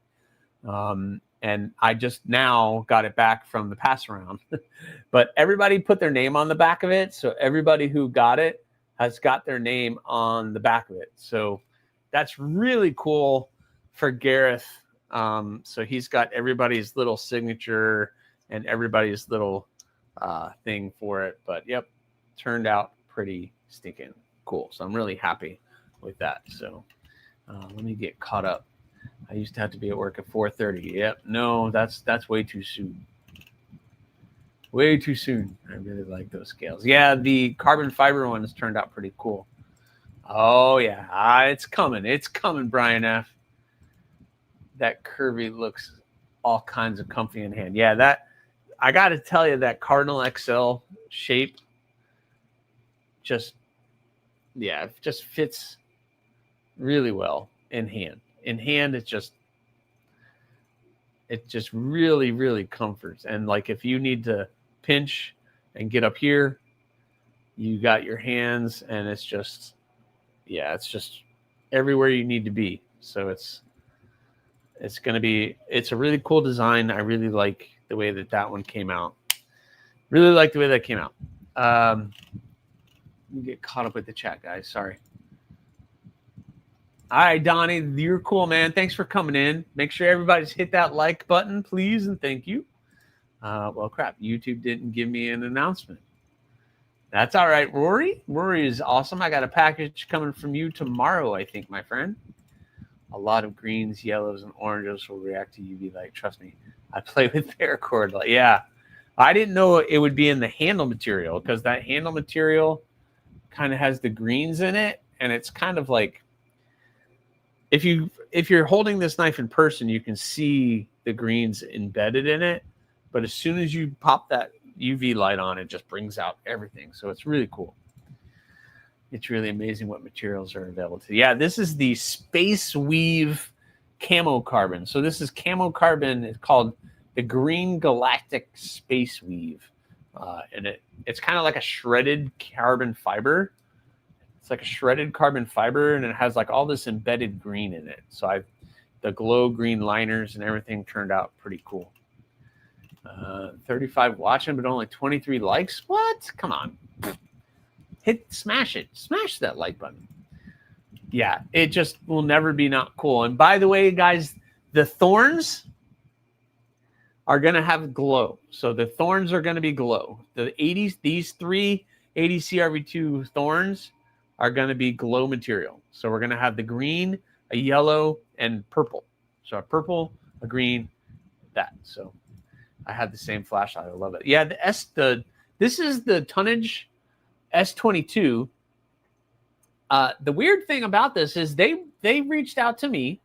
And I just now got it back from the pass around. But everybody put their name on the back of it. So everybody who got it has got their name on the back of it. So that's really cool for Gareth. So he's got everybody's little signature and everybody's little thing for it. But yep, turned out pretty stinking cool. So I'm really happy with that. So let me get caught up. I used to have to be at work at 4:30. Yep, no, that's way too soon. Way too soon. I really like those scales. Yeah, the carbon fiber ones turned out pretty cool. Oh yeah, it's coming. It's coming, Brian F. That curvy looks all kinds of comfy in hand. Yeah, that, I got to tell you, that Cardinal XL shape just fits really well in hand. In hand, it just really, really comforts. And like if you need to pinch and get up here, you got your hands, and it's just, yeah, it's just everywhere you need to be. So it's a really cool design. I really like the way that one came out. Really like the way that came out. Let me get caught up with the chat, guys. Sorry. All right, Donnie, you're cool, man. Thanks for coming in. Make sure everybody's hit that like button, please, and thank you. Well, crap, YouTube didn't give me an announcement. That's all right, Rory. Rory is awesome. I got a package coming from you tomorrow, I think, my friend. A lot of greens, yellows, and oranges will react to UV light. Trust me, I play with paracord light. Yeah, I didn't know it would be in the handle material, because that handle material kind of has the greens in it, and it's kind of like, if you're holding this knife in person, you can see the greens embedded in it. But as soon as you pop that UV light on, it just brings out everything. So it's really cool. It's really amazing what materials are available to you. Yeah, this is the Space Weave Camo Carbon. So this is camo carbon. It's called the Green Galactic Space Weave. And it's kind of like a shredded carbon fiber. It's like a shredded carbon fiber, and it has like all this embedded green in it. So the glow green liners and everything turned out pretty cool. 35 watching, but only 23 likes. What? Come on. Smash it. Smash that like button. Yeah, it just will never be not cool. And by the way, guys, the thorns are going to have glow. So the thorns are going to be glow. These three 80 CRV2 thorns are going to be glow material. So we're going to have the green, a yellow, and purple. So a purple, a green, that. So I had the same flashlight. I love it. Yeah, this is the tonnage S22. The weird thing about this is they reached out to me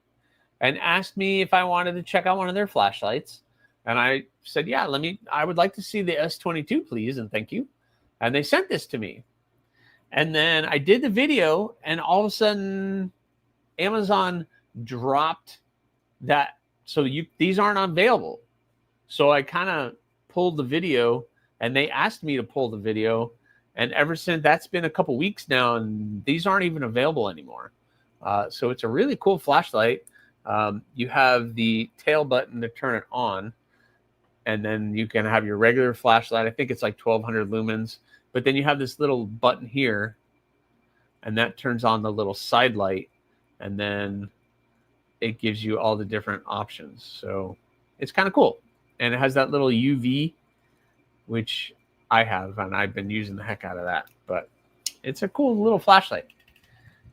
and asked me if I wanted to check out one of their flashlights. And I said, yeah, I would like to see the S22, please, and thank you. And they sent this to me. And then I did the video, and all of a sudden, Amazon dropped that. So these aren't available. So I kind of pulled the video, and they asked me to pull the video. And ever since, that's been a couple weeks now, and these aren't even available anymore. So it's a really cool flashlight. You have the tail button to turn it on, and then you can have your regular flashlight. I think it's like 1200 lumens, but then you have this little button here, and that turns on the little side light, and then it gives you all the different options. So it's kind of cool. And it has that little UV, which I have, and I've been using the heck out of that. But it's a cool little flashlight.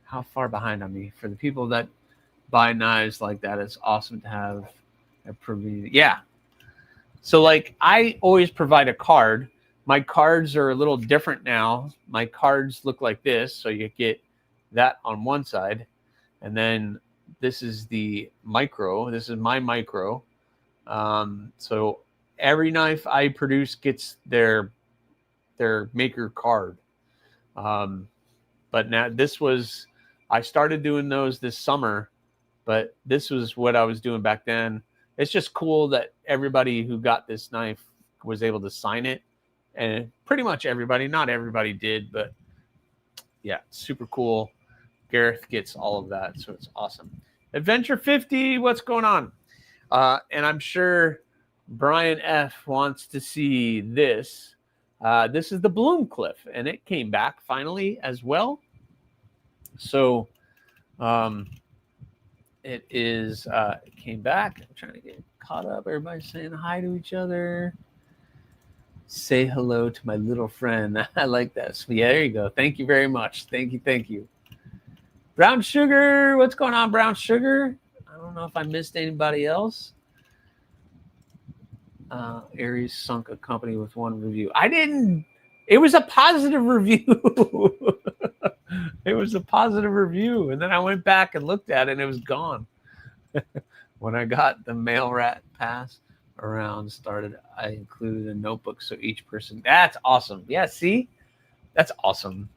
How far behind on me? For the people that buy knives like that, it's awesome to have a preview. Yeah. So like I always provide a card. My cards are a little different now. My cards look like this. So you get that on one side. And then this is the micro. This is my micro. So every knife I produce gets their maker card. But now I started doing those this summer, but this was what I was doing back then. It's just cool that everybody who got this knife was able to sign it. And pretty much everybody, not everybody did, but yeah, super cool. Gareth gets all of that, so it's awesome. Adventure 50, what's going on? And I'm sure Brian F. wants to see this. This is the Bloom Cliff, and it came back finally as well. So it came back. I'm trying to get caught up. Everybody's saying hi to each other. Say hello to my little friend. I like that. So yeah, there you go. Thank you very much. Thank you. Brown Sugar, what's going on, Brown Sugar? I don't know if I missed anybody else. Aries sunk a company with one review. I didn't. It was a positive review. It was a positive review. And then I went back and looked at it, and it was gone. When I got the mail rat pass around started, I included a notebook so each person. That's awesome. Yeah, see? That's awesome.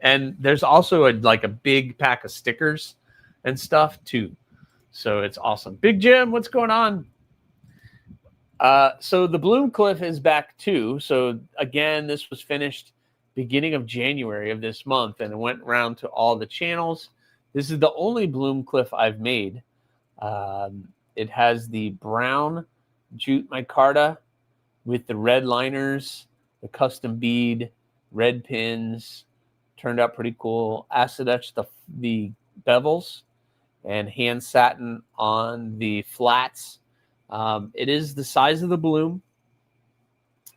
And there's also a big pack of stickers and stuff too. So it's awesome. Big Jim, what's going on? So the Bloom Cliff is back too. So again, this was finished beginning of January of this month, and it went around to all the channels. This is the only Bloom Cliff I've made. It has the brown jute micarta with the red liners, the custom bead, red pins. Turned out pretty cool. Acid etched the bevels and hand satin on the flats. It is the size of the Bloom.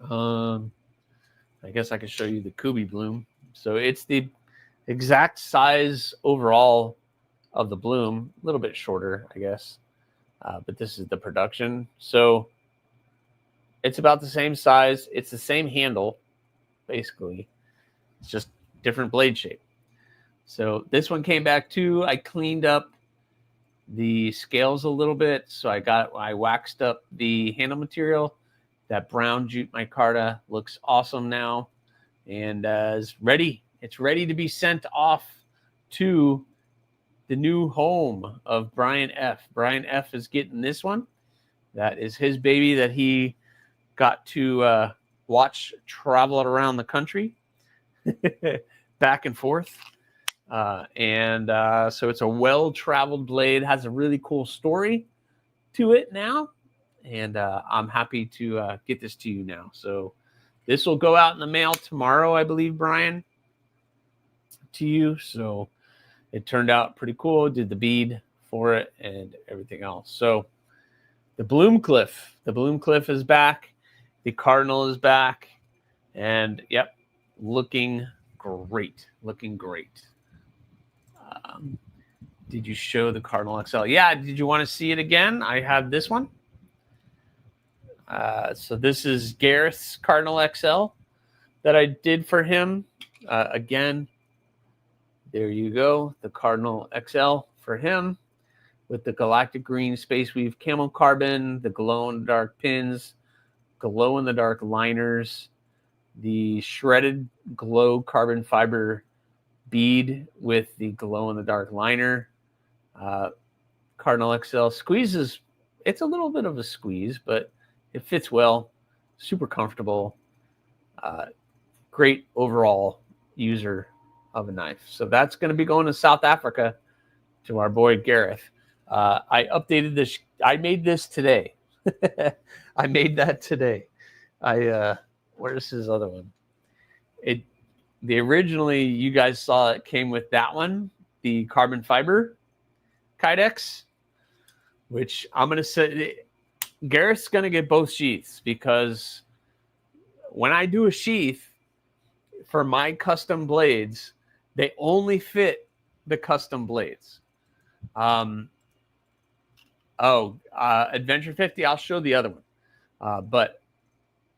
I guess I could show you the Kubi Bloom. So it's the exact size overall of the Bloom, a little bit shorter, I guess. But this is the production. So it's about the same size. It's the same handle, basically. It's just different blade shape. So this one came back too. I cleaned up the scales a little bit. So I waxed up the handle material. That brown jute micarta looks awesome now, and is ready. It's ready to be sent off to the new home of Brian F. Brian F is getting this one. That is his baby that he got to watch travel around the country. Back and forth. So it's a well-traveled blade, has a really cool story to it now. And I'm happy to get this to you now. So this will go out in the mail tomorrow, I believe, Brian, to you. So it turned out pretty cool. Did the bead for it and everything else. So the Bloom Cliff is back. The Cardinal is back. And yep, looking great. Did you show the Cardinal XL? Yeah. Did you want to see it again? I have this one. So this is Gareth's Cardinal XL that I did for him. Again, there you go. The Cardinal XL for him with the Galactic Green Space Weave Camo Carbon, the glow-in-the-dark pins, glow-in-the-dark liners, the shredded glow carbon fiber bead with the glow-in-the-dark liner. Cardinal XL squeezes. It's a little bit of a squeeze, but it fits well. Super comfortable. Great overall user of a knife. So that's going to be going to South Africa to our boy Gareth. I updated this. I made this today. I made that today. Where's his other one? Originally you guys saw it came with that one, the carbon fiber Kydex, which I'm gonna say Garrett's gonna get both sheaths, because when I do a sheath for my custom blades, they only fit the custom blades. Adventure 50, I'll show the other one. But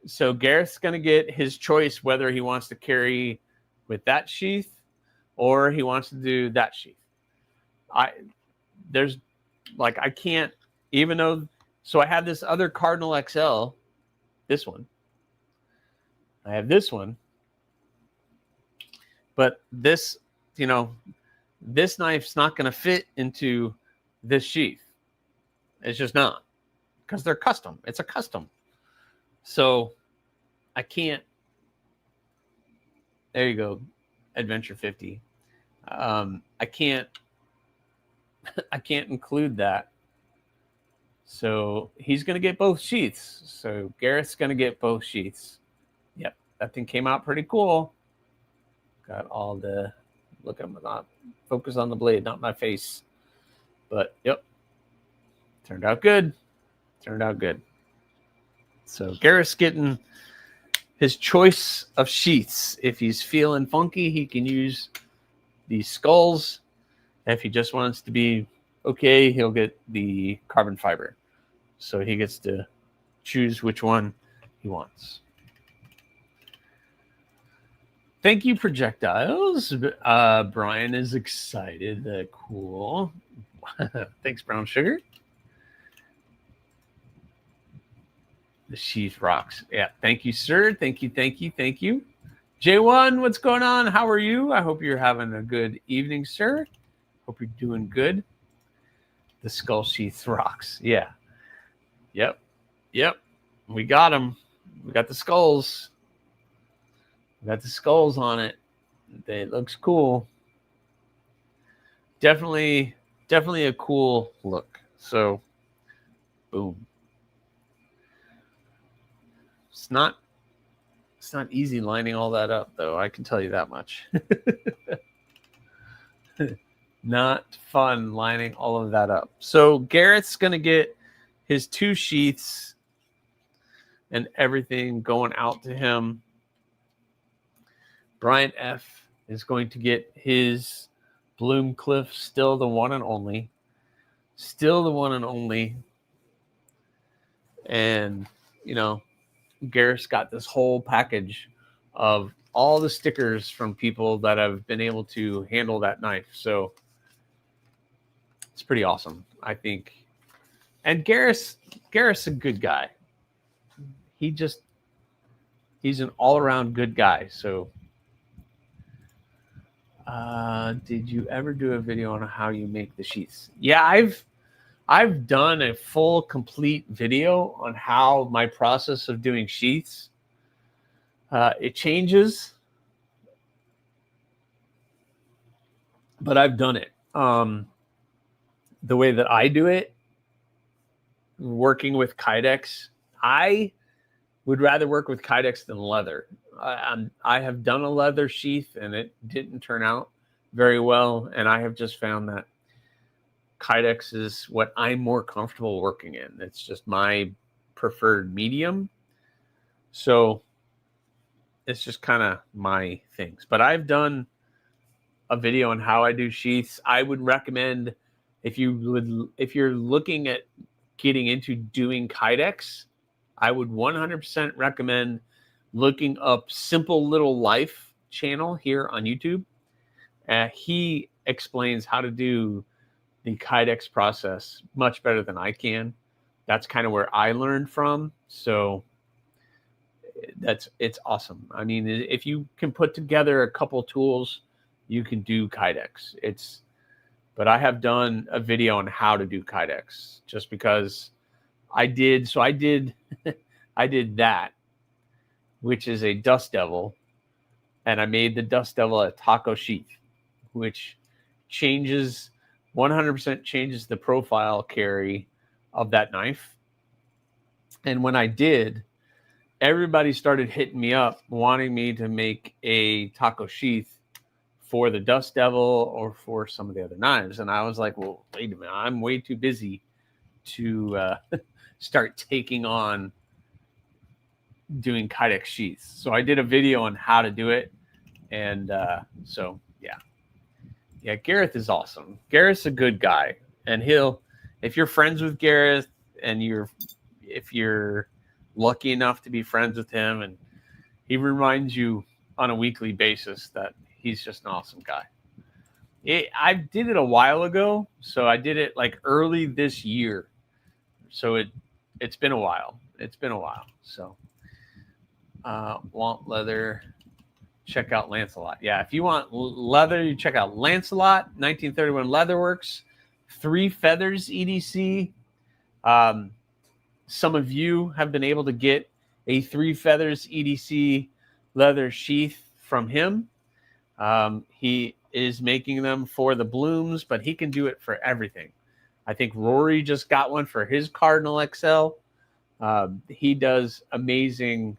so Garrett's going to get his choice whether he wants to carry with that sheath or he wants to do that sheath. I can't, even though, so I have this other Cardinal XL, this one. I have this one. But this, this knife's not going to fit into this sheath. It's just not, because they're custom. It's a custom. So I can't. There you go, Adventure 50. I can't include that. So he's going to get both sheaths. So Garrett's going to get both sheaths. Yep, that thing came out pretty cool. Got all the, look, I'm not focus on the blade, not my face. But yep, turned out good. Turned out good. So Garrett's getting his choice of sheaths. If he's feeling funky, he can use these skulls. If he just wants to be okay, he'll get the carbon fiber. So he gets to choose which one he wants. Thank you, Projectiles. Brian is excited. Cool. Thanks, Brown Sugar. The sheath rocks. Yeah, thank you, sir. Thank you. J1, what's going on? How are you? I hope you're having a good evening, sir. Hope you're doing good. The skull sheath rocks. Yeah. Yep. We got them. We got the skulls. We got the skulls on it. It looks cool. Definitely a cool look. So, boom. It's not easy lining all that up, though. I can tell you that much. Not fun lining all of that up. So Garrett's going to get his 2 sheaths and everything going out to him. Brian F is going to get his Bloomcliff, still the one and only. And, Garrett's got this whole package of all the stickers from people that have been able to handle that knife. So it's pretty awesome, I think. And Garrett's a good guy. He's an all-around good guy. So did you ever do a video on how you make the sheaths? Yeah, I've done a full, complete video on how my process of doing sheaths. It changes, but I've done it. The way that I do it, working with Kydex, I would rather work with Kydex than leather. I have done a leather sheath, and it didn't turn out very well, and I have just found that Kydex is what I'm more comfortable working in. It's just my preferred medium. So it's just kind of my things. But I've done a video on how I do sheaths. I would recommend, if you're looking at getting into doing Kydex, I would 100% recommend looking up Simple Little Life channel here on YouTube. He explains how to do the Kydex process much better than I can. That's kind of where I learned from. So it's awesome. I mean, if you can put together a couple tools, you can do Kydex. But I have done a video on how to do Kydex just because I did that, which is a Dust Devil, and I made the Dust Devil a taco sheath, which changes 100% changes the profile carry of that knife. And when I did, everybody started hitting me up wanting me to make a taco sheath for the Dust Devil or for some of the other knives. And I was like, well, wait a minute, I'm way too busy to start taking on doing Kydex sheaths. So I did a video on how to do it. And so, yeah, Gareth is awesome. Gareth's a good guy. And if you're friends with Gareth and if you're lucky enough to be friends with him, and he reminds you on a weekly basis that he's just an awesome guy. I did it a while ago, so I did it like early this year. So it's been a while. So want leather, check out Lancelot. Yeah, if you want leather, you check out Lancelot, 1931 Leatherworks, 3 Feathers EDC. Some of you have been able to get a 3 Feathers EDC leather sheath from him. He is making them for the blooms, but he can do it for everything. I think Rory just got one for his Cardinal XL. He does amazing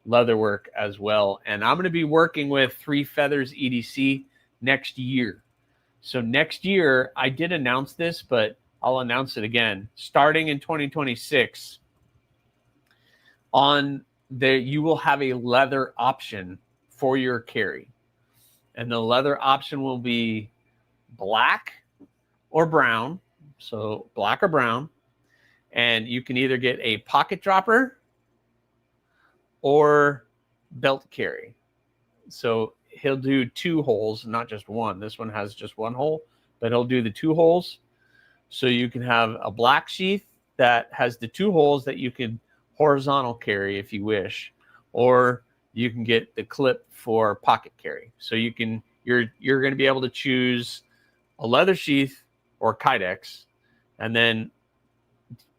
leather work as well. And I'm going to be working with 3 Feathers EDC next year. So next year, I did announce this, but I'll announce it again. Starting in 2026, you will have a leather option for your carry. And the leather option will be black or brown. So black or brown. And you can either get a pocket dropper or belt carry. So he'll do 2 holes, not just one. This one has just 1 hole, but he'll do the 2 holes. So you can have a black sheath that has the 2 holes that you can horizontal carry if you wish, or you can get the clip for pocket carry. So you're going to be able to choose a leather sheath or Kydex, and then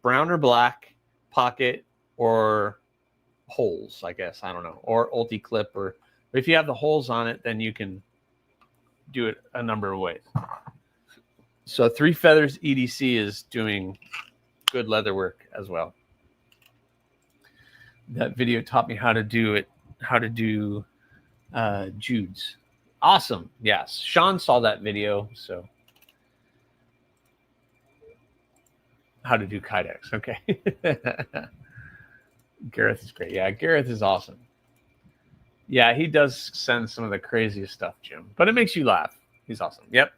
brown or black, pocket or holes, I guess. I don't know. Or ulti clip, or if you have the holes on it, then you can do it a number of ways. So 3 Feathers EDC is doing good leather work as well. That video taught me how to do Jude's. Awesome. Yes. Sean saw that video. So how to do Kydex. Okay. Gareth is great. Yeah, Gareth is awesome. Yeah, he does send some of the craziest stuff, Jim, but it makes you laugh. He's awesome. Yep.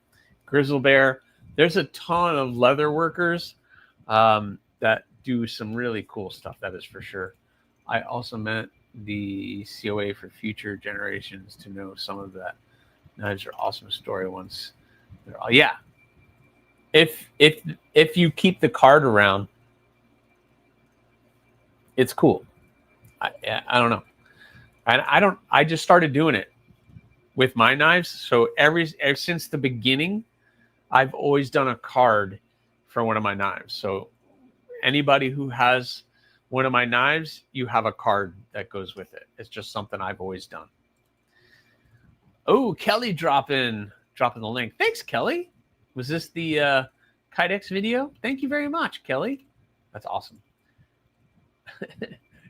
Grizzle Bear. There's a ton of leather workers that do some really cool stuff. That is for sure. I also meant the COA for future generations to know some of that. Knives are awesome story once. Yeah. If you keep the card around, it's cool. I don't know. I just started doing it with my knives. So ever since the beginning, I've always done a card for one of my knives. So anybody who has one of my knives, you have a card that goes with it. It's just something I've always done. Oh, Kelly dropping the link. Thanks, Kelly. Was this the Kydex video? Thank you very much, Kelly. That's awesome.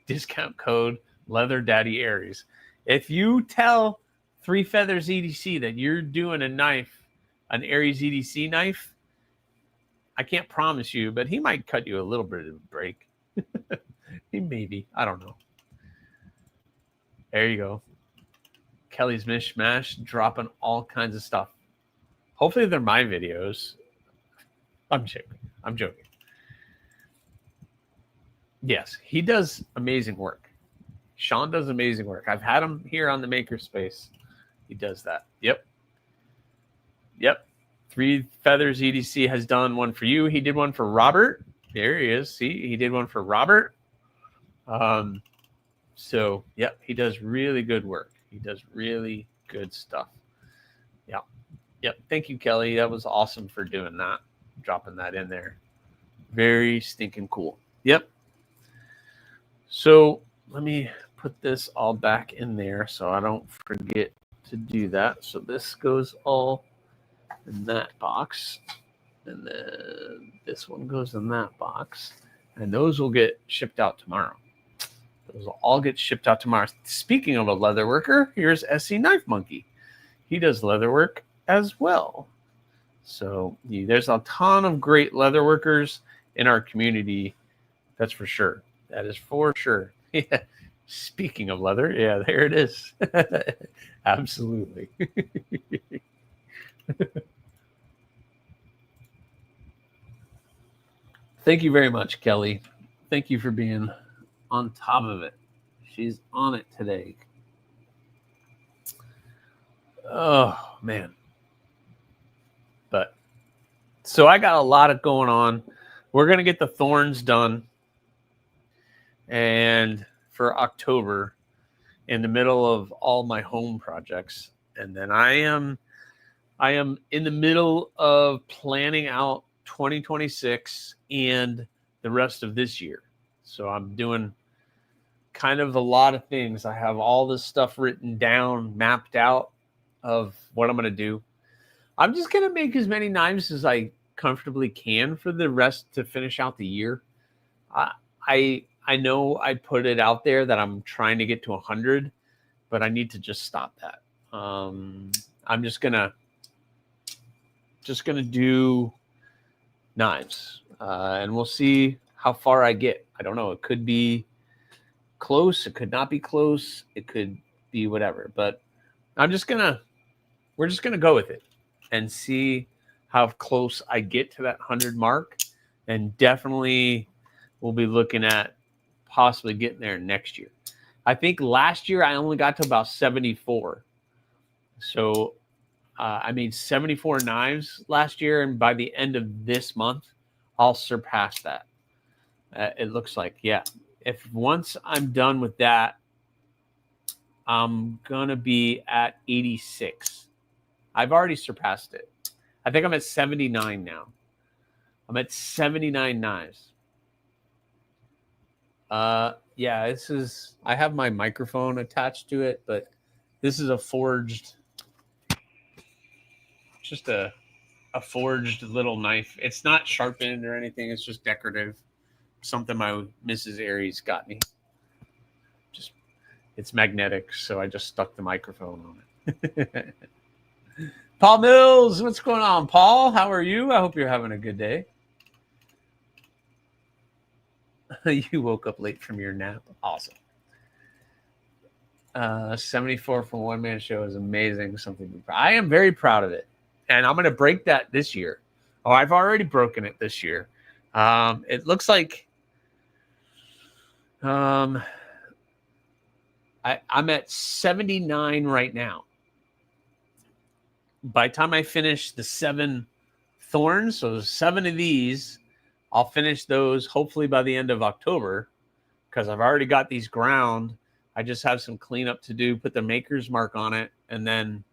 Discount code Leather Daddy Aries. If you tell 3 Feathers EDC that you're doing a knife, an AriesEDC knife, I can't promise you, but he might cut you a little bit of a break. Maybe. I don't know. There you go. Kelly's Mishmash dropping all kinds of stuff. Hopefully they're my videos. I'm joking. Yes, he does amazing work. Sean does amazing work. I've had him here on the Makerspace. He does that. Yep. 3 Feathers EDC has done one for you. He did one for Robert. There he is. See, he did one for Robert. So, yep, he does really good work. He does really good stuff. Yep. Thank you, Kelly. That was awesome for doing that. Dropping that in there. Very stinking cool. Yep. So let me put this all back in there so I don't forget to do that. So this goes all in that box. And then this one goes in that box. And those will get shipped out tomorrow. Those will all get shipped out tomorrow. Speaking of a leather worker, here's SC Knife Monkey. He does leather work as well. So there's a ton of great leather workers in our community. That's for sure. That is for sure. Yeah. Speaking of leather, yeah, there it is. Absolutely. Thank you very much, Kelly. Thank you for being on top of it. She's on it today. Oh, man. But so I got a lot of going on. We're going to get the thorns done. And for October, in the middle of all my home projects. And then I am in the middle of planning out 2026 and the rest of this year. So I'm doing kind of a lot of things. I have all this stuff written down, mapped out of what I'm going to do. I'm just going to make as many knives as I comfortably can for the rest to finish out the year. I know I put it out there that I'm trying to get to 100, but I need to just stop that. I'm just gonna do knives, and we'll see how far I get. I don't know. It could be close. It could not be close. It could be whatever. But we're just gonna go with it and see how close I get to that 100 mark, and definitely we'll be looking at possibly getting there next year. I think last year I only got to about 74. So I made 74 knives last year, and by the end of this month, I'll surpass that. It looks like, yeah. If once I'm done with that, I'm going to be at 86. I've already surpassed it. I think I'm at 79 now. I'm at 79 knives. Yeah, this is, I have my microphone attached to it, but this is a forged, just a forged little knife. It's not sharpened or anything. It's just decorative. Something my Mrs. Aries got me. Just, it's magnetic, so I just stuck the microphone on it. Paul Mills, what's going on, Paul? How are you? I hope you're having a good day. You woke up late from your nap. Awesome. 74 from One Man Show is amazing. Something I am very proud of it, and I'm going to break that this year. Oh, I've already broken it this year. It looks like I'm at 79 right now. By the time I finish the 7 thorns, so 7 of these, I'll finish those hopefully by the end of October, because I've already got these ground. I just have some cleanup to do, put the maker's mark on it, and then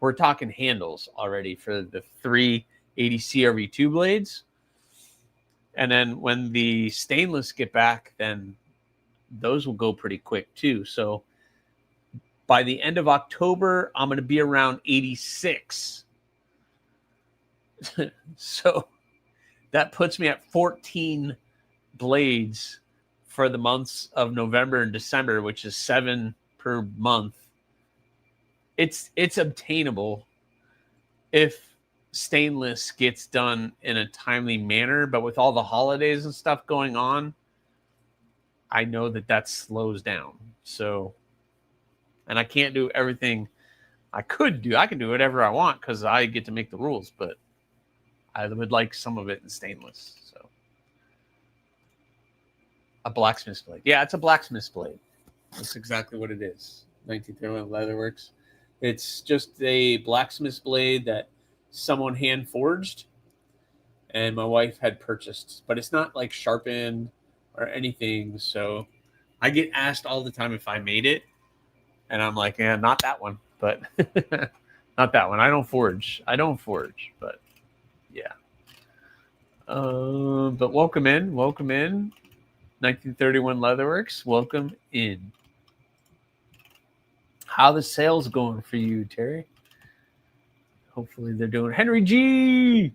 we're talking handles already for the 3 ADC RV2 blades. And then when the stainless get back, then those will go pretty quick too. So by the end of October, I'm going to be around 86. So that puts me at 14 blades for the months of November and December, which is 7 per month. It's obtainable if stainless gets done in a timely manner, but with all the holidays and stuff going on, I know that slows down. So, and I can't do everything I could do. I can do whatever I want because I get to make the rules, but I would like some of it in stainless. So, a blacksmith's blade. Yeah, it's a blacksmith's blade. That's exactly what it is. 1931 Leatherworks. It's just a blacksmith's blade that someone hand forged and my wife had purchased, but it's not like sharpened or anything. So I get asked all the time if I made it, and I'm like, yeah, not that one, but not that one. I don't forge, but yeah. But welcome in. 1931 Leatherworks, welcome in. How the sales going for you, Terry? Hopefully they're doing. Henry G,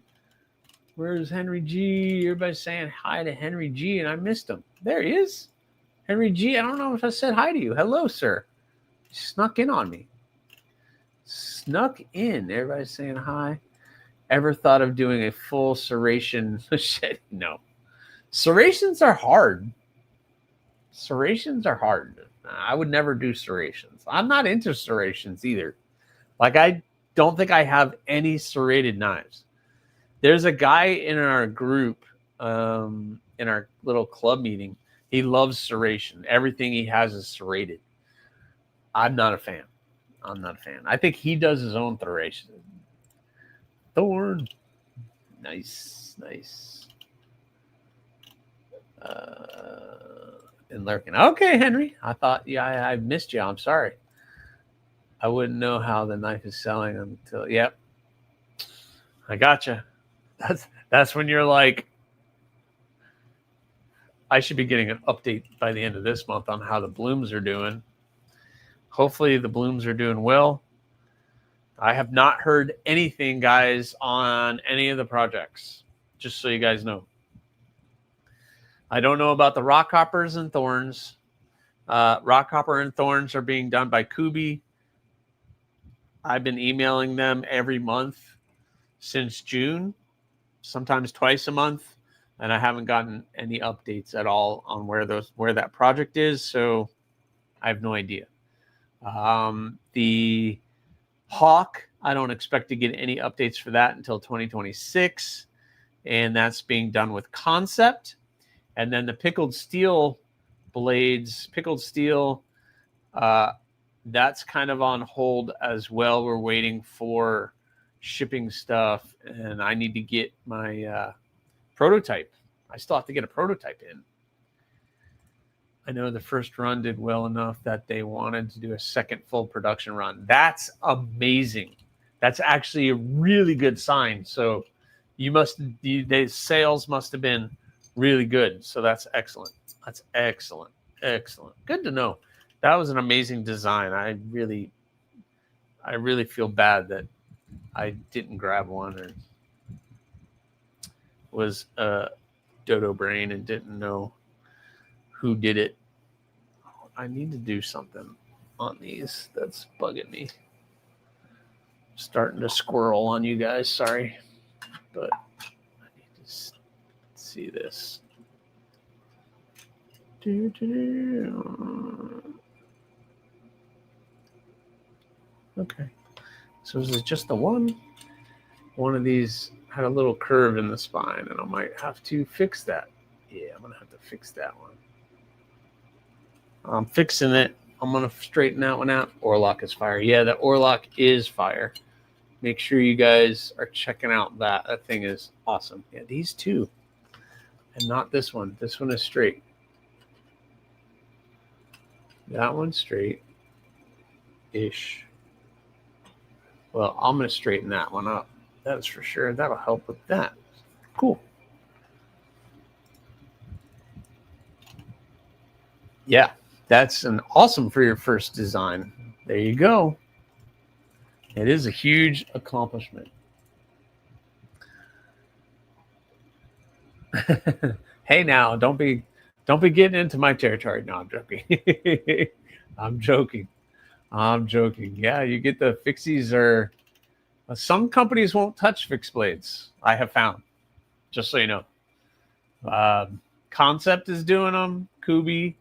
Where's Henry G? Everybody's saying hi to Henry G, and I missed him. There he is. Henry G, I don't know if I said hi to you. Hello, sir. You snuck in on me. Snuck in. Everybody's saying hi. Ever thought of doing a full serration? Shit, no. Serrations are hard. Serrations are hard. I would never do serrations. I'm not into serrations either. Like, I don't think I have any serrated knives. There's a guy in our group, in our little club meeting. He loves serration. Everything he has is serrated. I'm not a fan. I think he does his own serration. Thorn. Nice. And lurking. Okay, Henry. I thought, I missed you. I'm sorry. I wouldn't know how the knife is selling until, yep. I gotcha. That's when you're like, I should be getting an update by the end of this month on how the blooms are doing. Hopefully the blooms are doing well. I have not heard anything, guys, on any of the projects, just so you guys know. I don't know about the rock hoppers and thorns. Rock hopper and thorns are being done by Kubi. I've been emailing them every month since June, sometimes twice a month, and I haven't gotten any updates at all on where that project is, so I have no idea. The Hawk, I don't expect to get any updates for that until 2026, and that's being done with Concept. And then the pickled steel blades, that's kind of on hold as well. We're waiting for shipping stuff, and I need to get my prototype. I still have to get a prototype in. I know the first run did well enough that they wanted to do a second full production run. That's amazing. That's actually a really good sign. So the sales must have been really good. So that's excellent. That's excellent. Good to know. That was an amazing design. I really feel bad that I didn't grab one or was a dodo brain and didn't know who did it. I need to do something on these. That's bugging me. Starting to squirrel on you guys. Sorry. But I need to see this. Okay. So is it just the one? One of these had a little curve in the spine, and I might have to fix that. Yeah, I'm going to have to fix that one. I'm fixing it. I'm going to straighten that one out. Orlock is fire. Yeah, the Orlock is fire. Make sure you guys are checking out that. That thing is awesome. Yeah, these two. And not this one. This one is straight. That one's straight-ish. Well, I'm going to straighten that one up. That is for sure. That'll help with that. Cool. Yeah, that's an awesome for your first design. There you go. It is a huge accomplishment. Hey, now, don't be getting into my territory. No, I'm joking. I'm joking. Yeah, you get the fixies or some companies won't touch fixed blades. I have found, just so you know. Concept is doing them. Kubi.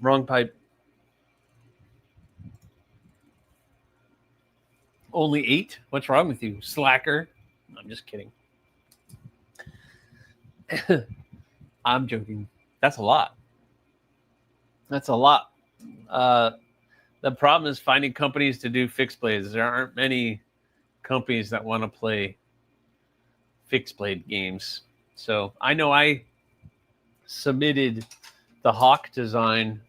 Wrong pipe. Only 8? What's wrong with you, slacker? I'm just kidding. I'm joking. That's a lot. The problem is finding companies to do fixed blades. There aren't many companies that want to play fixed blade games. So I know I submitted the Hawk design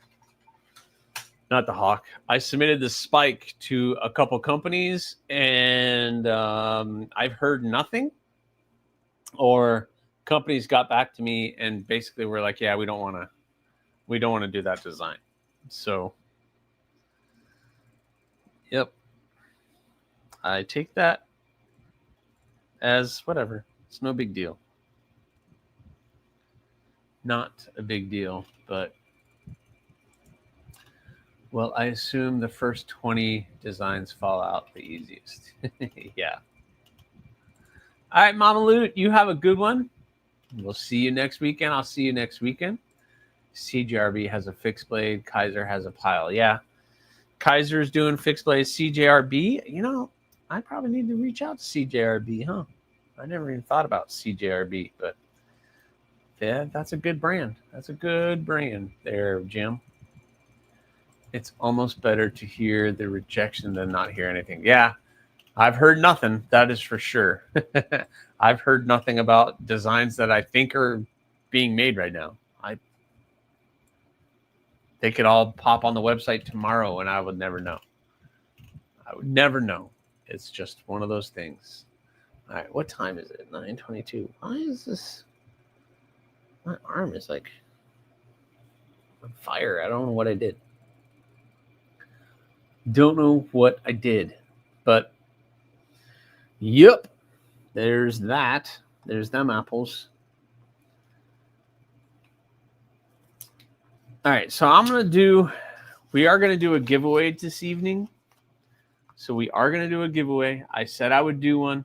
not the Hawk. I submitted the Spike to a couple companies, and I've heard nothing. Or companies got back to me and basically were like, "Yeah, we don't want to do that design." So, yep, I take that as whatever. It's no big deal. Not a big deal, but well, I assume the first 20 designs fall out the easiest. Yeah. All right, Mama Loot, you have a good one. We'll see you next weekend. I'll see you next weekend. CJRB has a fixed blade. Kaiser has a pile. Yeah. Kaiser's doing fixed blade. CJRB, you know, I probably need to reach out to CJRB, huh? I never even thought about CJRB, but yeah, that's a good brand. That's a good brand there, Jim. It's almost better to hear the rejection than not hear anything. Yeah, I've heard nothing. That is for sure. I've heard nothing about designs that I think are being made right now. They could all pop on the website tomorrow and I would never know. I would never know. It's just one of those things. All right, what time is it? 9:22. Why is this? My arm is like on fire. I don't know what I did. Don't know what I did. But, yep, there's that. There's them apples. All right, so we are going to do a giveaway this evening. So we are going to do a giveaway. I said I would do one.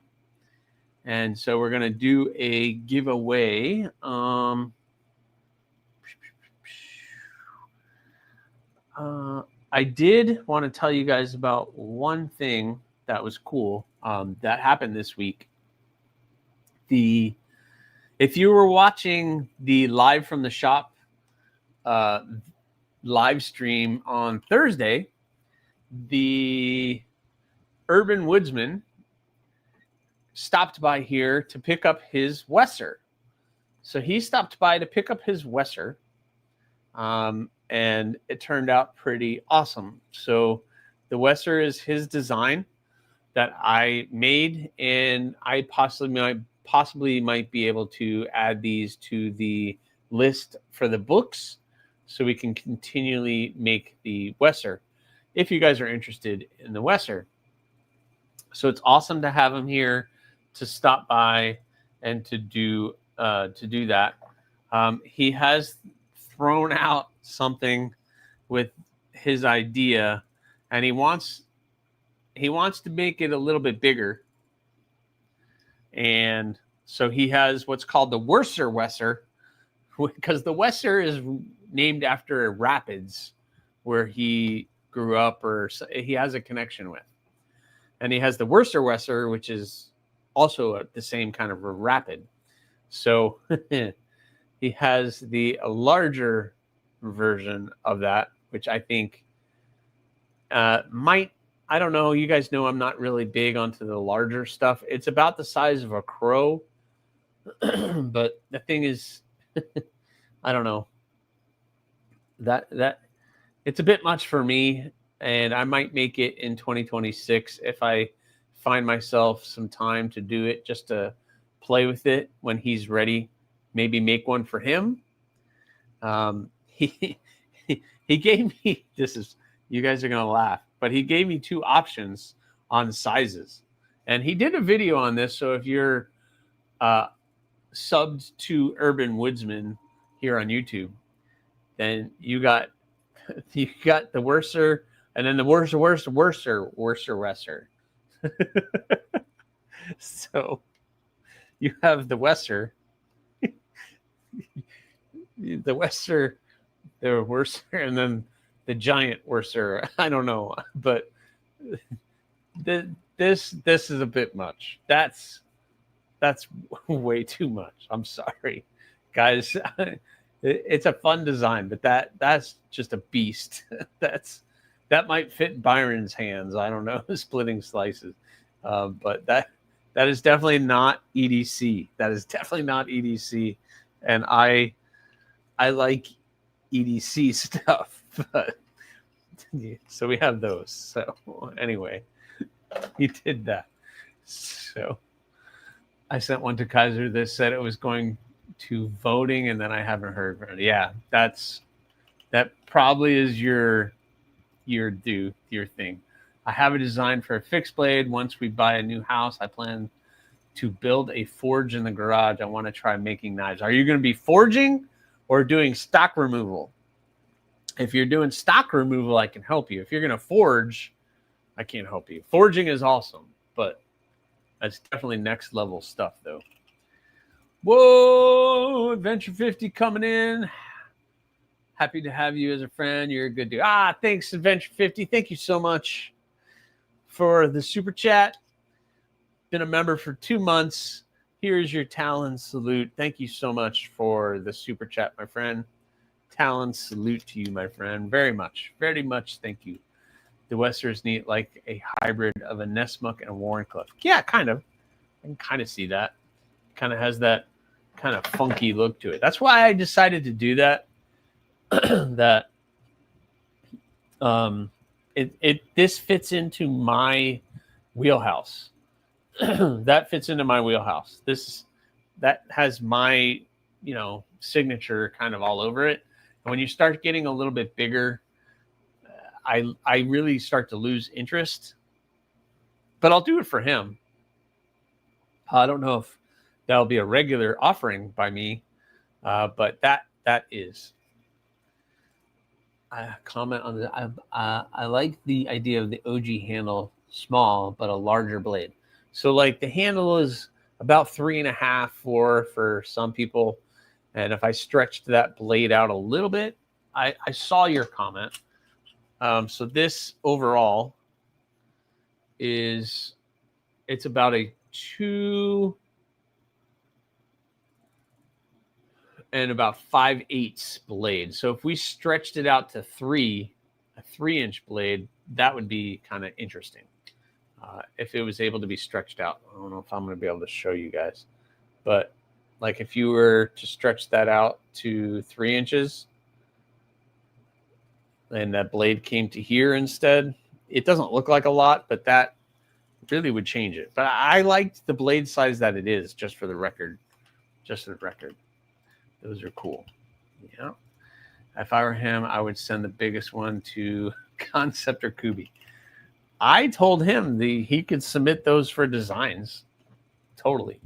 And so we're going to do a giveaway. I did want to tell you guys about one thing that was cool that happened this week. If you were watching the live from the shop live stream on Thursday, the Urban Woodsman stopped by here to pick up his Wesser. So he stopped by to pick up his Wesser, and it turned out pretty awesome. So the Wesser is his design that I made, and I possibly might be able to add these to the list for the books so we can continually make the Wesser if you guys are interested in the Wesser. So it's awesome to have him here to stop by and to do that. He has thrown out something with his idea, and he wants to make it a little bit bigger. And so he has what's called the Worcester Wesser, because the Wesser is named after rapids where he grew up or he has a connection with. And he has the Worcester Wesser, which is also the same kind of a rapid. So he has the larger version of that, which I think I don't know. You guys know I'm not really big onto the larger stuff. It's about the size of a crow. But the thing is, I don't know. That it's a bit much for me, and I might make it in 2026 if I find myself some time to do it, just to play with it when he's ready. Maybe make one for him. He gave me, you guys are gonna laugh, but he gave me 2 options on sizes, and he did a video on this. So if you're subbed to Urban Woodsman here on YouTube, then you got the Worcester, and then the Worcester Wesser. So you have the Wesser, the Wesser, the Worcester, and then the giant Worcester. I don't know, but this is a bit much. That's way too much. I'm sorry, guys. It's a fun design, but that's just a beast. That might fit Byron's hands. I don't know, splitting slices. But that is definitely not EDC. That is definitely not EDC. And I like EDC stuff, but So we have those. So anyway, he did that. So I sent one to Kaiser that said it was going to voting, and then I haven't heard from it. Yeah, that probably is your thing. I have a design for a fixed blade. Once we buy a new house, I plan to build a forge in the garage. I want to try making knives. Are you going to be forging or doing stock removal? If you're doing stock removal, I can help you. If you're going to forge, I can't help you. Forging is awesome, but that's definitely next level stuff, though. Whoa, Adventure 50 coming in. Happy to have you as a friend. You're a good dude. Thanks, Adventure 50. Thank you so much for the super chat. Been a member for 2 months. Here's your Talon salute. Thank you so much for the super chat, my friend. Talon salute to you, my friend. Very much. Thank you. The Wester is neat, like a hybrid of a Nessmuck and a Warncliffe. Yeah, kind of. I can kind of see that. Kind of has that kind of funky look to it. That's why I decided to do that. This fits into my wheelhouse. That fits into my wheelhouse. That has my, signature kind of all over it. And when you start getting a little bit bigger, I really start to lose interest. But I'll do it for him. I don't know if that'll be a regular offering by me, but that is. Comment on the. I like the idea of the OG handle small, but a larger blade. So like the handle is about 3.5, 4 for some people. And if I stretched that blade out a little bit, I saw your comment. So this overall it's about a 2 and about 5/8 blade. So if we stretched it out to a 3-inch blade, that would be kind of interesting. If it was able to be stretched out. I don't know if I'm going to be able to show you guys, but like if you were to stretch that out to 3 inches and that blade came to here instead, it doesn't look like a lot, but that really would change it. But I liked the blade size that it is, just for the record. Those are cool. Yeah. If I were him, I would send the biggest one to Concept or Kubi. I told him he could submit those for designs. Totally.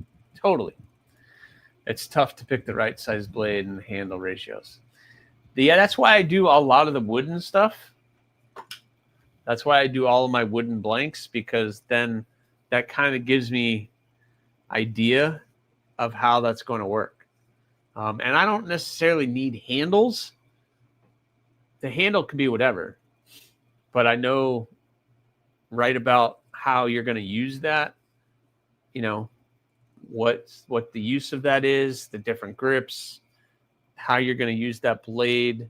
It's tough to pick the right size blade and handle ratios. Yeah, that's why I do a lot of the wooden stuff. That's why I do all of my wooden blanks, because then that kind of gives me idea of how that's going to work. And I don't necessarily need handles. The handle can be whatever, but I know right about how you're going to use that, what the use of that is, the different grips, how you're going to use that blade.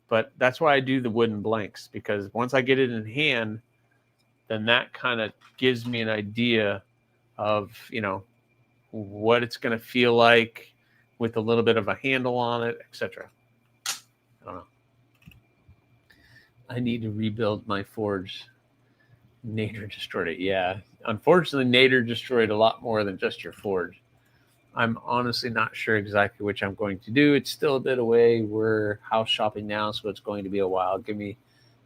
But that's why I do the wooden blanks, because once I get it in hand, then that kind of gives me an idea of, what it's going to feel like with a little bit of a handle on it, etc. I don't know. I need to rebuild my forge. Nader destroyed it. Yeah. Unfortunately, Nader destroyed a lot more than just your forge. I'm honestly not sure exactly which I'm going to do. It's still a bit away. We're house shopping now, so it's going to be a while. Give me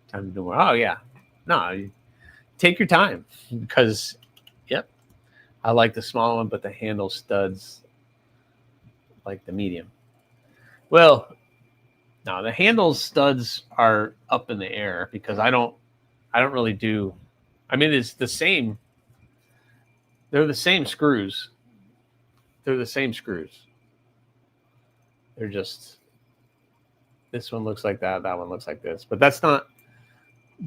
time to do more. Oh, yeah. No, take your time, because, yep, I like the small one, but the handle studs like the medium. Well, no, the handle studs are up in the air, because I don't really do. I mean, it's the same. They're the same screws. They're just, this one looks like that. That one looks like this. But that's not,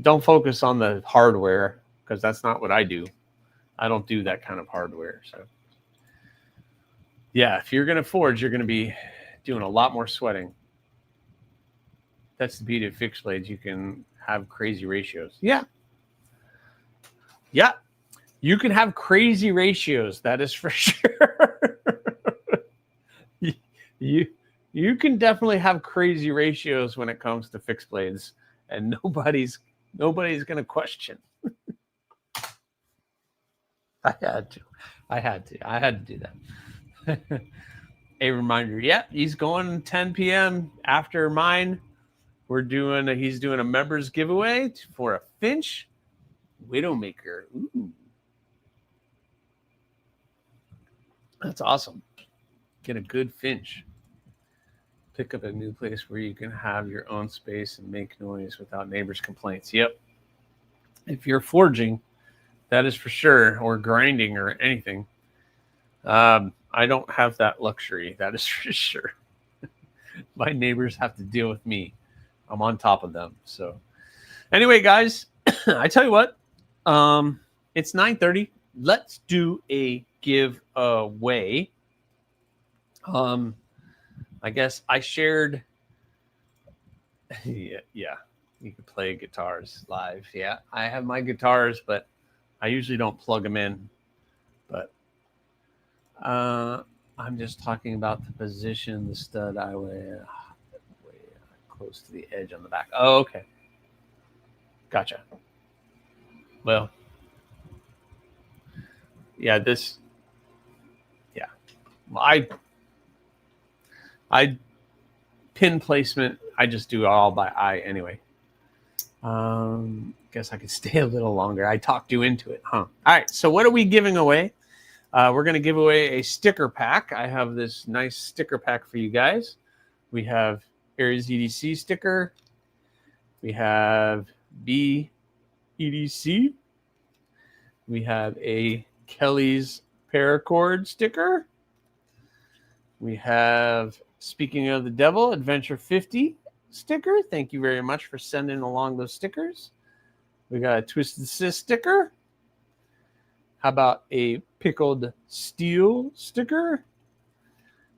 don't focus on the hardware, because that's not what I do. I don't do that kind of hardware. So, yeah, if you're going to forge, you're going to be doing a lot more sweating. That's the beauty of fixed blades. You can have crazy ratios. Yeah. You can have crazy ratios. That is for sure. You can definitely have crazy ratios when it comes to fixed blades. and nobody's going to question. I had to do that. A reminder. Yep, he's going 10 p.m. after mine. He's doing a members giveaway for a Finch Widowmaker. Ooh. That's awesome. Get a good Finch. Pick up a new place where you can have your own space and make noise without neighbors' complaints. Yep. If you're forging, that is for sure, or grinding or anything. I don't have that luxury. That is for sure. My neighbors have to deal with me. I'm on top of them. So anyway, guys, I tell you what, it's 9:30. Let's do a giveaway. I guess I shared. Yeah, you can play guitars live. Yeah, I have my guitars, but I usually don't plug them in. But I'm just talking about the position, the stud I way close to the edge on the back. Oh, okay. Gotcha. Well, yeah, I pin placement, I just do it all by eye anyway. Guess I could stay a little longer. I talked you into it, huh? All right, so what are we giving away? We're going to give away a sticker pack. I have this nice sticker pack for you guys. We have AriesEDC sticker. We have BEDC. We have a Kelly's Paracord sticker. We have Speaking of the Devil, Adventure 50 sticker. Thank you very much for sending along those stickers. We got a Twisted Sis sticker. How about a Pickled Steel sticker?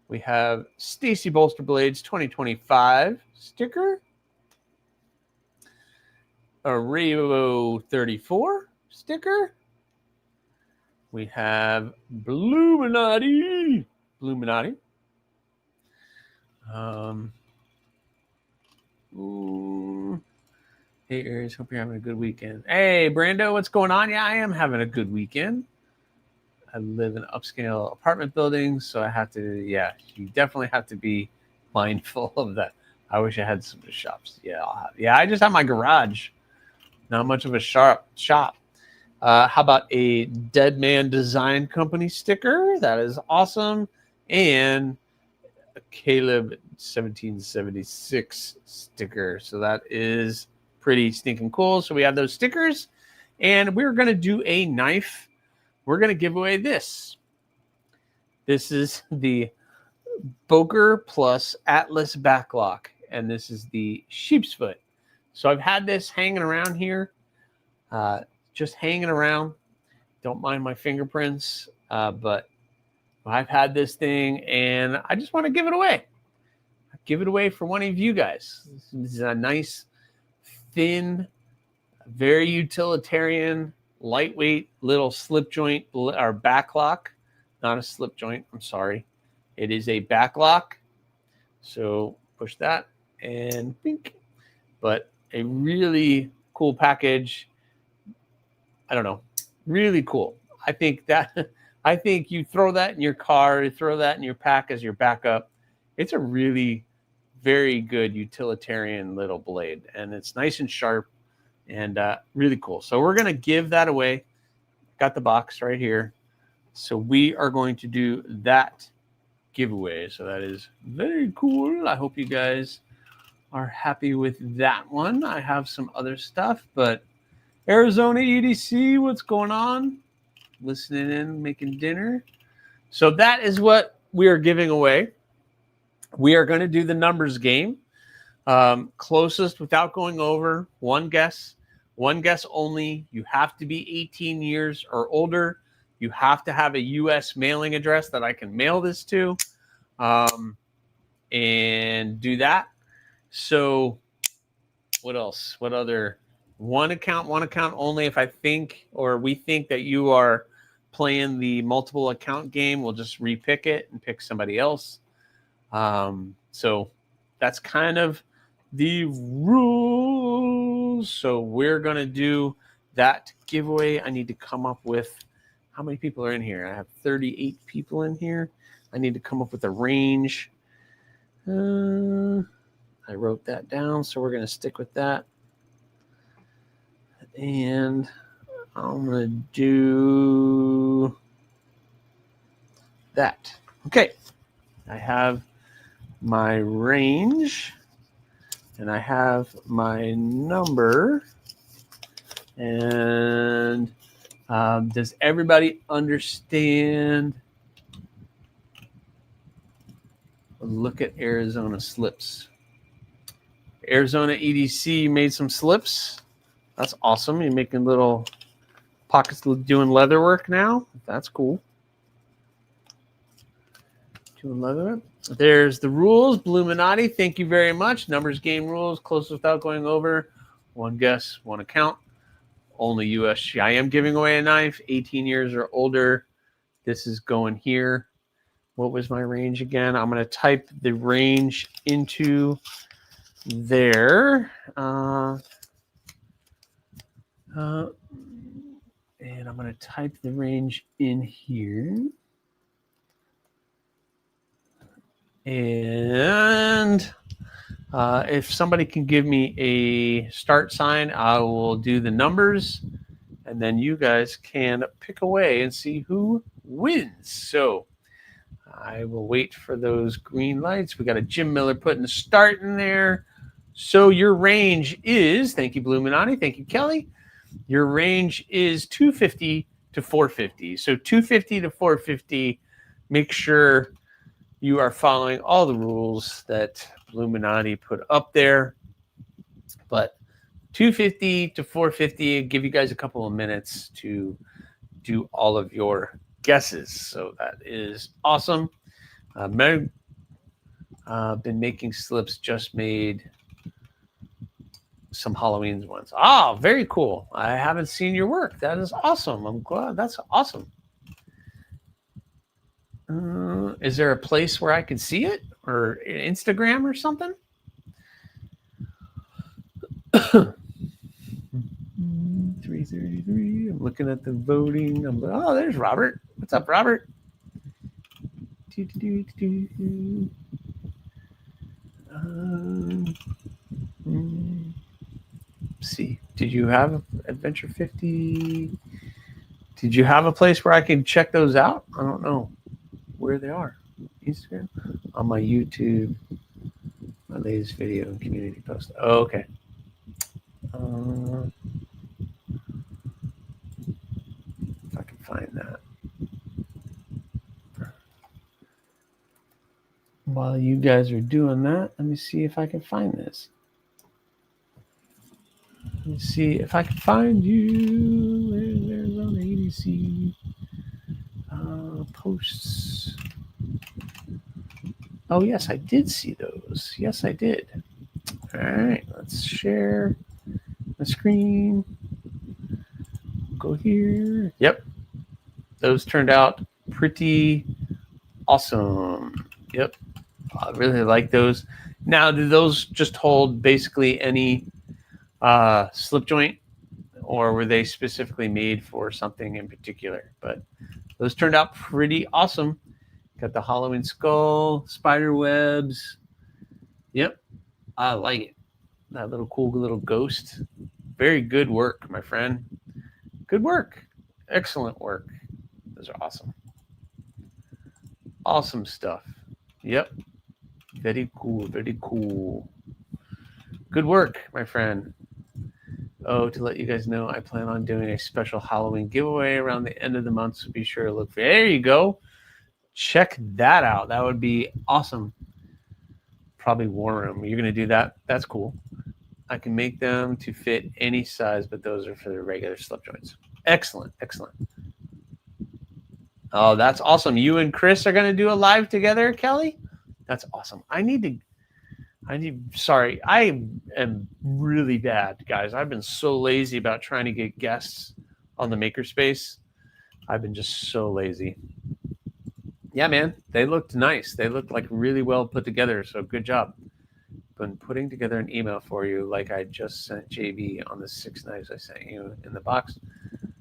We have Stacy Bolster Blades 2025 sticker. A Rainbow 34 sticker. We have Bluminati. Hey, Aries, hope you're having a good weekend. Hey, Brando, what's going on? Yeah, I am having a good weekend. I live in an upscale apartment building, so I have to, you definitely have to be mindful of that. I wish I had some shops. I just have my garage. Not much of a shop. How about a Dead Man Design Company sticker? That is awesome. And a Caleb 1776 sticker. So that is pretty stinking cool. So we have those stickers. And we're going to do a knife. We're going to give away this. This is the Boker Plus Atlas Backlock. And this is the sheep's foot. So I've had this hanging around here. Just hanging around. Don't mind my fingerprints. But I've had this thing and I just want to give it away. Give it away for one of you guys. This is a nice, thin, very utilitarian, lightweight little slip joint or backlock. Not a slip joint. I'm sorry. It is a backlock. So push that and pink. But a really cool package. I don't know. Really cool. I think you throw that in your car, you throw that in your pack as your backup. It's a really very good utilitarian little blade. And it's nice and sharp and really cool. So we're going to give that away. Got the box right here. So we are going to do that giveaway. So that is very cool. I hope you guys are happy with that one. I have some other stuff, but Arizona EDC, what's going on? Listening in, making dinner. So that is what we are giving away. We are going to do the numbers game. Closest without going over. One guess only. You have to be 18 years or older. You have to have a U.S. mailing address that I can mail this to. And do that. So what else? What other? One account only. If I think or we think that you are playing the multiple account game, we'll just repick it and pick somebody else. So that's kind of the rules. So we're going to do that giveaway. I need to come up with how many people are in here. I have 38 people in here. I need to come up with a range. I wrote that down, so we're going to stick with that. And I'm going to do that. Okay. I have my range, and I have my number. And does everybody understand? Look at Arizona slips. Arizona EDC made some slips. That's awesome. You're making little pockets doing leather work now. That's cool. Doing leather work. There's the rules. Bluminati, thank you very much. Numbers game rules. Close without going over. One guess, one account. Only USG. I am giving away a knife. 18 years or older. This is going here. What was my range again? I'm going to type the range into there. And I'm going to type the range in here. And if somebody can give me a start sign, I will do the numbers. And then you guys can pick away and see who wins. So I will wait for those green lights. We got a Jim Miller putting the start in there. So your range is, thank you, Bluminati. Thank you, Kelly. Your range is 250 to 450. So 250 to 450. Make sure you are following all the rules that Bluminati put up there. But 250 to 450, give you guys a couple of minutes to do all of your guesses. So that is awesome. Been making slips, just made some Halloween ones. Oh, very cool. I haven't seen your work. That is awesome. I'm glad. That's awesome. Is there a place where I can see it, or Instagram or something? 333. I'm looking at the voting. There's Robert. What's up, Robert? See, did you have Adventure 50? Did you have a place where I can check those out? I don't know where they are. Instagram? On my YouTube, my latest video and community post. Oh, okay. If I can find that. While you guys are doing that, let me see if I can find this. Let me see if I can find you. There's on ADC posts. Oh, yes, I did see those. Yes, I did. All right, let's share the screen. Go here. Yep. Those turned out pretty awesome. Yep. I really like those. Now, do those just hold basically any slip joint, or were they specifically made for something in particular? But those turned out pretty awesome. Got the Halloween skull, spider webs. Yep. I like it. That little cool little ghost. Very good work, my friend. Good work. Excellent work. Those are awesome. Awesome stuff. Yep. Very cool. Very cool. Good work, my friend. Oh, to let you guys know, I plan on doing a special Halloween giveaway around the end of the month, so be sure to look for. There you go. Check that out. That would be awesome. Probably War Room. You're going to do that? That's cool. I can make them to fit any size, but those are for the regular slip joints. Excellent. Excellent. Oh, that's awesome. You and Chris are going to do a live together, Kelly? That's awesome. Sorry, I am really bad, guys. I've been so lazy about trying to get guests on the Makerspace. I've been just so lazy. Yeah, man, they looked nice. They looked like really well put together, so good job. been putting together an email for you like I just sent JB on the 6 knives I sent you in the box.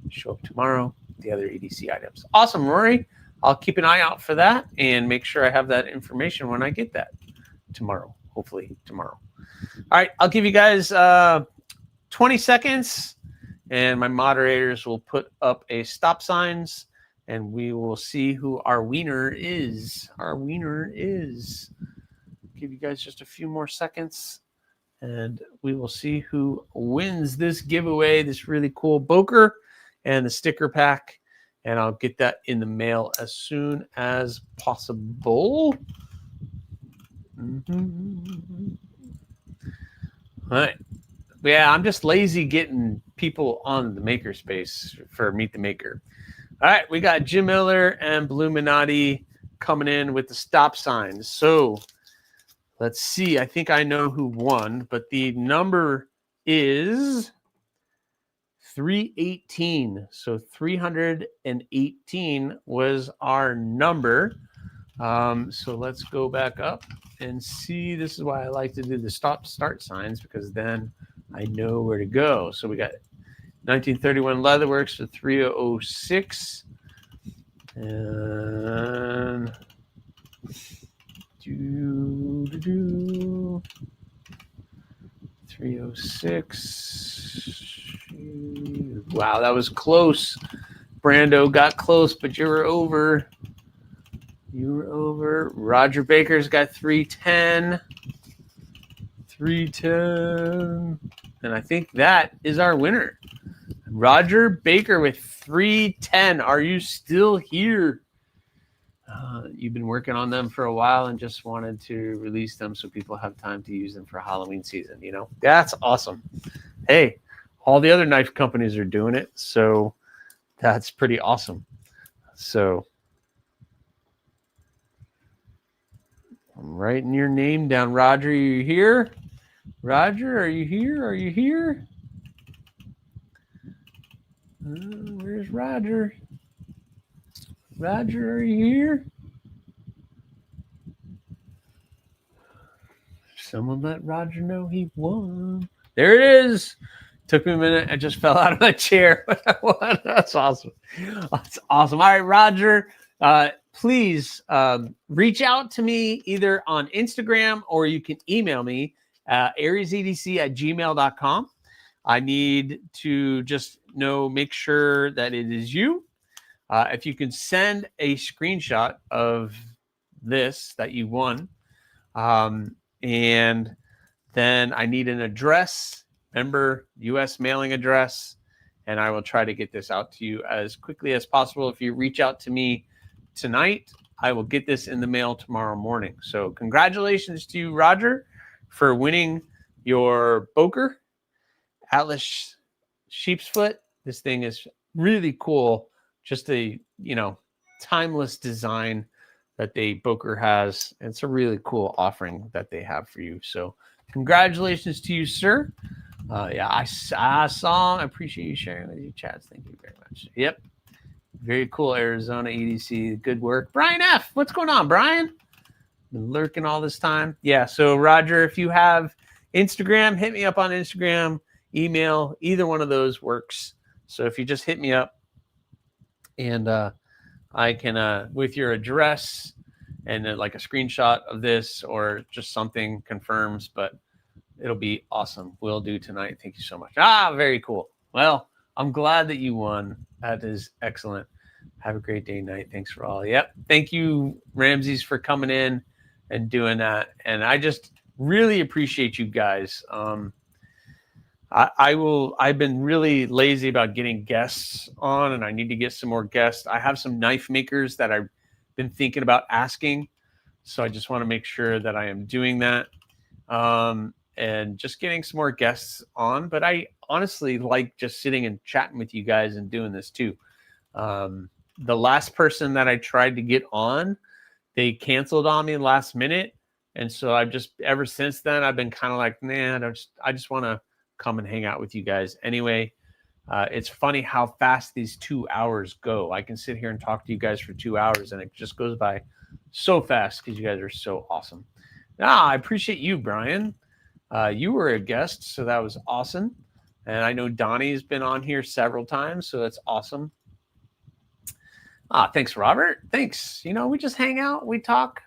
Show up tomorrow, the other EDC items. Awesome, Rory. I'll keep an eye out for that and make sure I have that information when I get that tomorrow, hopefully tomorrow. All right, I'll give you guys 20 seconds, and my moderators will put up a stop signs, and we will see who our winner is. Our winner is. Give you guys just a few more seconds, and we will see who wins this giveaway, this really cool Boker and the sticker pack, and I'll get that in the mail as soon as possible. All right. Yeah, I'm just lazy getting people on the makerspace for Meet the Maker. All right, we got Jim Miller and Bluminati coming in with the stop signs. So let's see. I think I know who won, but the number is 318. So 318 was our number. So let's go back up and see. This is why I like to do the start signs, because then I know where to go. So we got 1931 Leatherworks for 306. And 306. Wow, that was close. Brando got close, but you were over. You were over. Roger Baker's got 310. 310. And I think that is our winner. Roger Baker with 310. Are you still here? You've been working on them for a while and just wanted to release them so people have time to use them for Halloween season. You know, that's awesome. Hey, all the other knife companies are doing it, so that's pretty awesome. So I'm writing your name down. Roger, are you here? Roger, are you here? Are you here? Where's Roger? Roger, are you here? Someone let Roger know he won. There it is. Took me a minute. I just fell out of my chair. That's awesome. That's awesome. All right, Roger, please reach out to me either on Instagram or you can email me AriesEDC@gmail.com. I need to just make sure that it is you. If you can send a screenshot of this that you won, and then I need an address, remember, U.S. mailing address, and I will try to get this out to you as quickly as possible. If you reach out to me tonight, I will get this in the mail tomorrow morning. So congratulations to you, Roger, for winning your Boker Atlas sheep's foot. This thing is really cool. Just a, timeless design that Boker has. It's a really cool offering that they have for you. So congratulations to you, sir. I saw. I appreciate you sharing with your chats. Thank you very much. Yep. Very cool, Arizona EDC. Good work. Brian F. What's going on, Brian? Been lurking all this time. Yeah, so Roger, if you have Instagram, hit me up on Instagram, email, either one of those works. So if you just hit me up, and I can, with your address and like a screenshot of this or just something confirms, but it'll be awesome. We'll do tonight. Thank you so much. Very cool. Well, I'm glad that you won. That is excellent. Have a great day, night. Thanks for all. Yep. Thank you, Ramses, for coming in and doing that. And I just really appreciate you guys. I've been really lazy about getting guests on, and I need to get some more guests. I have some knife makers that I've been thinking about asking. So I just want to make sure that I am doing that. And just getting some more guests on. But I honestly like just sitting and chatting with you guys and doing this too. The last person that I tried to get on, they canceled on me last minute. And so I've just, ever since then, I've been kind of like, I just want to come and hang out with you guys. Anyway, it's funny how fast these 2 hours go. I can sit here and talk to you guys for 2 hours and it just goes by so fast because you guys are so awesome. I appreciate you, Brian. You were a guest, so that was awesome. And I know Donnie's been on here several times, so that's awesome. Thanks, Robert. Thanks. You know, we just hang out, we talk,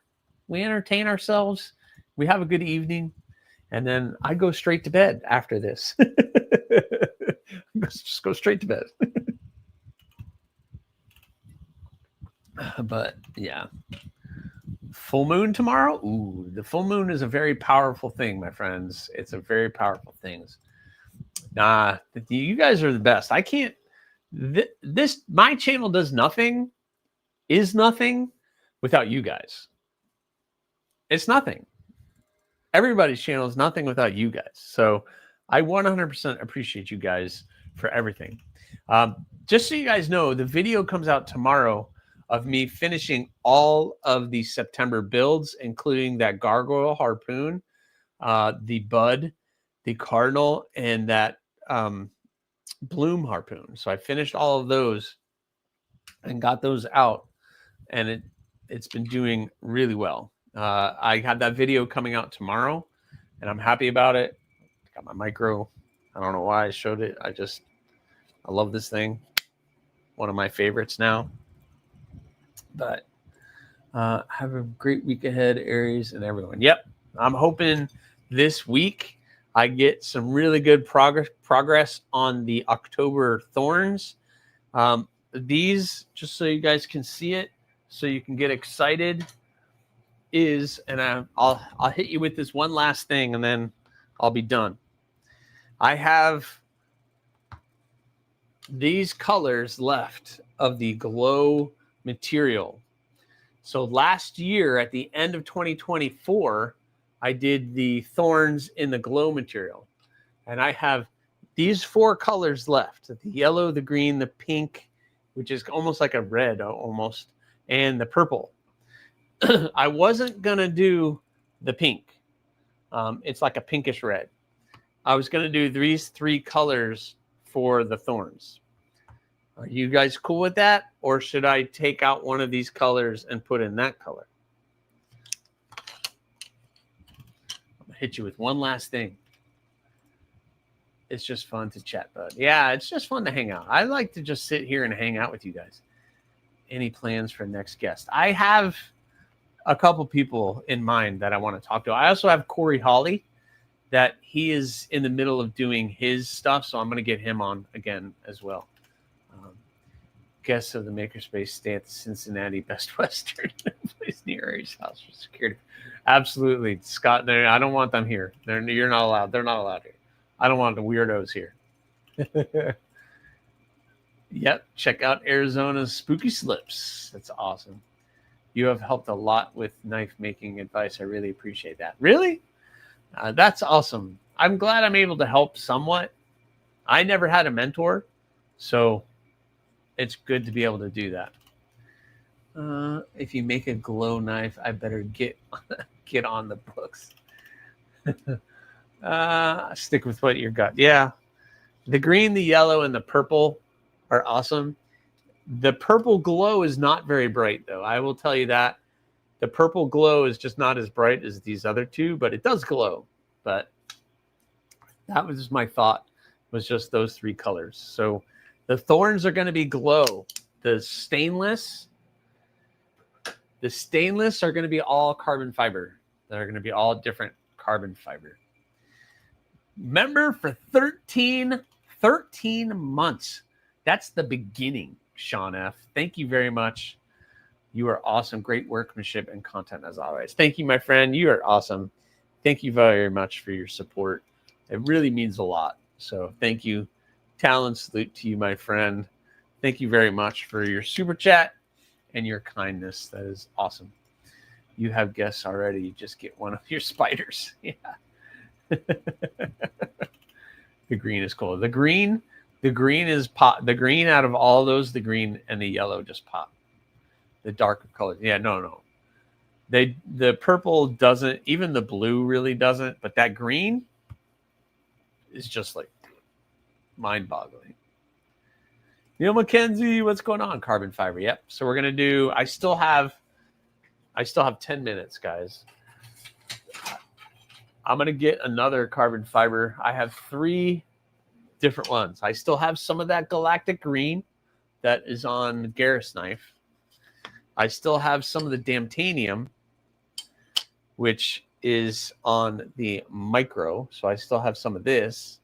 we entertain ourselves, we have a good evening, and then I go straight to bed after this. Just go straight to bed. But yeah. Full moon tomorrow? Ooh, the full moon is a very powerful thing, my friends. It's a very powerful thing. You guys are the best. I can't. My channel does nothing, is nothing without you guys. It's nothing. Everybody's channel is nothing without you guys. So I 100% appreciate you guys for everything. Just so you guys know, the video comes out tomorrow of me finishing all of the September builds, including that gargoyle harpoon, the bud, the cardinal, and that bloom harpoon. So I finished all of those and got those out, and it's been doing really well. I have that video coming out tomorrow, and I'm happy about it. Got my micro. I don't know why I showed it. I love this thing. One of my favorites now. But have a great week ahead, Aries and everyone. Yep, I'm hoping this week I get some really good progress on the October thorns. These, just so you guys can see it, so you can get excited, and I'll hit you with this one last thing, and then I'll be done. I have these colors left of the glow material. So last year at the end of 2024, I did the thorns in the glow material, and I have these 4 colors left: the yellow, the green, the pink, which is almost like a red almost, and the purple. I wasn't gonna do the pink. It's like a pinkish red. I was gonna do these 3 colors for the thorns. Are you guys cool with that? Or should I take out one of these colors and put in that color? I'm going to hit you with one last thing. It's just fun to chat, bud. Yeah, it's just fun to hang out. I like to just sit here and hang out with you guys. Any plans for next guest? I have a couple people in mind that I want to talk to. I also have Corey Hawley, that he is in the middle of doing his stuff, so I'm going to get him on again as well. Guests of the Makerspace stay at the Cincinnati Best Western, place near Aries' house for security. Absolutely, Scott. I don't want them here. You're not allowed. They're not allowed here. I don't want the weirdos here. Yep. Check out Arizona's Spooky Slips. That's awesome. You have helped a lot with knife making advice. I really appreciate that. Really? That's awesome. I'm glad I'm able to help somewhat. I never had a mentor, so it's good to be able to do that. If you make a glow knife, I better get on the books. Stick with what you got. Yeah. The green, the yellow, and the purple are awesome. The purple glow is not very bright, though. I will tell you that. The purple glow is just not as bright as these other 2, but it does glow. But that was my thought, was just those 3 colors. So the thorns are going to be glow. The stainless are going to be all carbon fiber. They're going to be all different carbon fiber. Remember, for 13 months. That's the beginning, Sean F. Thank you very much. You are awesome. Great workmanship and content as always. Thank you, my friend. You are awesome. Thank you very much for your support. It really means a lot. So thank you. Talent salute to you, my friend. Thank you very much for your super chat and your kindness. That is awesome. You have guests already. You just get one of your spiders. Yeah. The green is cool. The green is pop. The green out of all those, the green and the yellow just pop. The darker colors. Yeah, no. The purple doesn't, even the blue really doesn't, but that green is just like mind-boggling. Neil McKenzie, what's going on? Carbon fiber. Yep. So we're gonna do. I still have 10 minutes, guys. I'm going to get another carbon fiber. I have 3 different ones. I still have some of that galactic green that is on Garris knife. I still have some of the Damtanium, which is on the micro. So I still have some of this.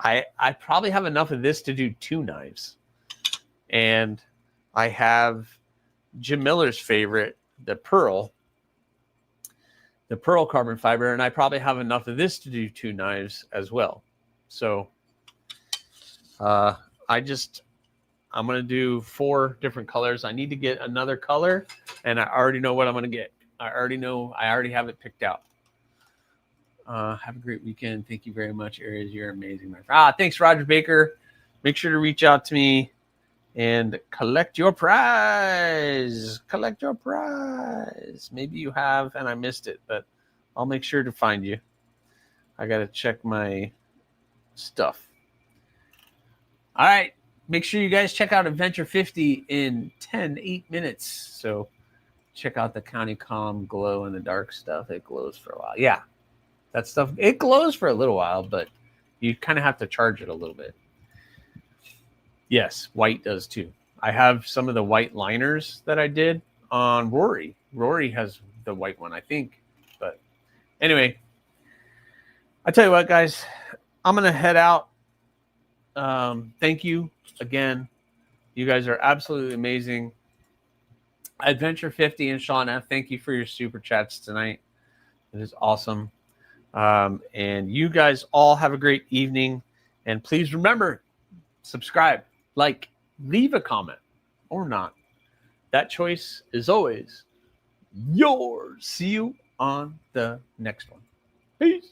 I probably have enough of this to do 2 knives. And I have Jim Miller's favorite, the pearl carbon fiber, and I probably have enough of this to do 2 knives as well. So I'm going to do 4 different colors. I need to get another color, and I already know what I'm going to get. I already have it picked out. Have a great weekend. Thank you very much, Aries. You're amazing, my friend. Thanks, Roger Baker. Make sure to reach out to me and collect your prize. Collect your prize. Maybe you have and I missed it, but I'll make sure to find you. I got to check my stuff. All right. Make sure you guys check out Adventure 50 in 8 minutes. So check out the County Calm glow in the dark stuff. It glows for a while. Yeah, that stuff, it glows for a little while, but you kind of have to charge it a little bit. Yes, white does too. I have some of the white liners that I did on Rory. Rory has the white one, I think. But anyway, I tell you what, guys, I'm going to head out. Thank you again. You guys are absolutely amazing. Adventure 50 and Sean F., thank you for your super chats tonight. It is awesome. And you guys all have a great evening. And please remember, subscribe, like, leave a comment or not. That choice is always yours. See you on the next one. Peace.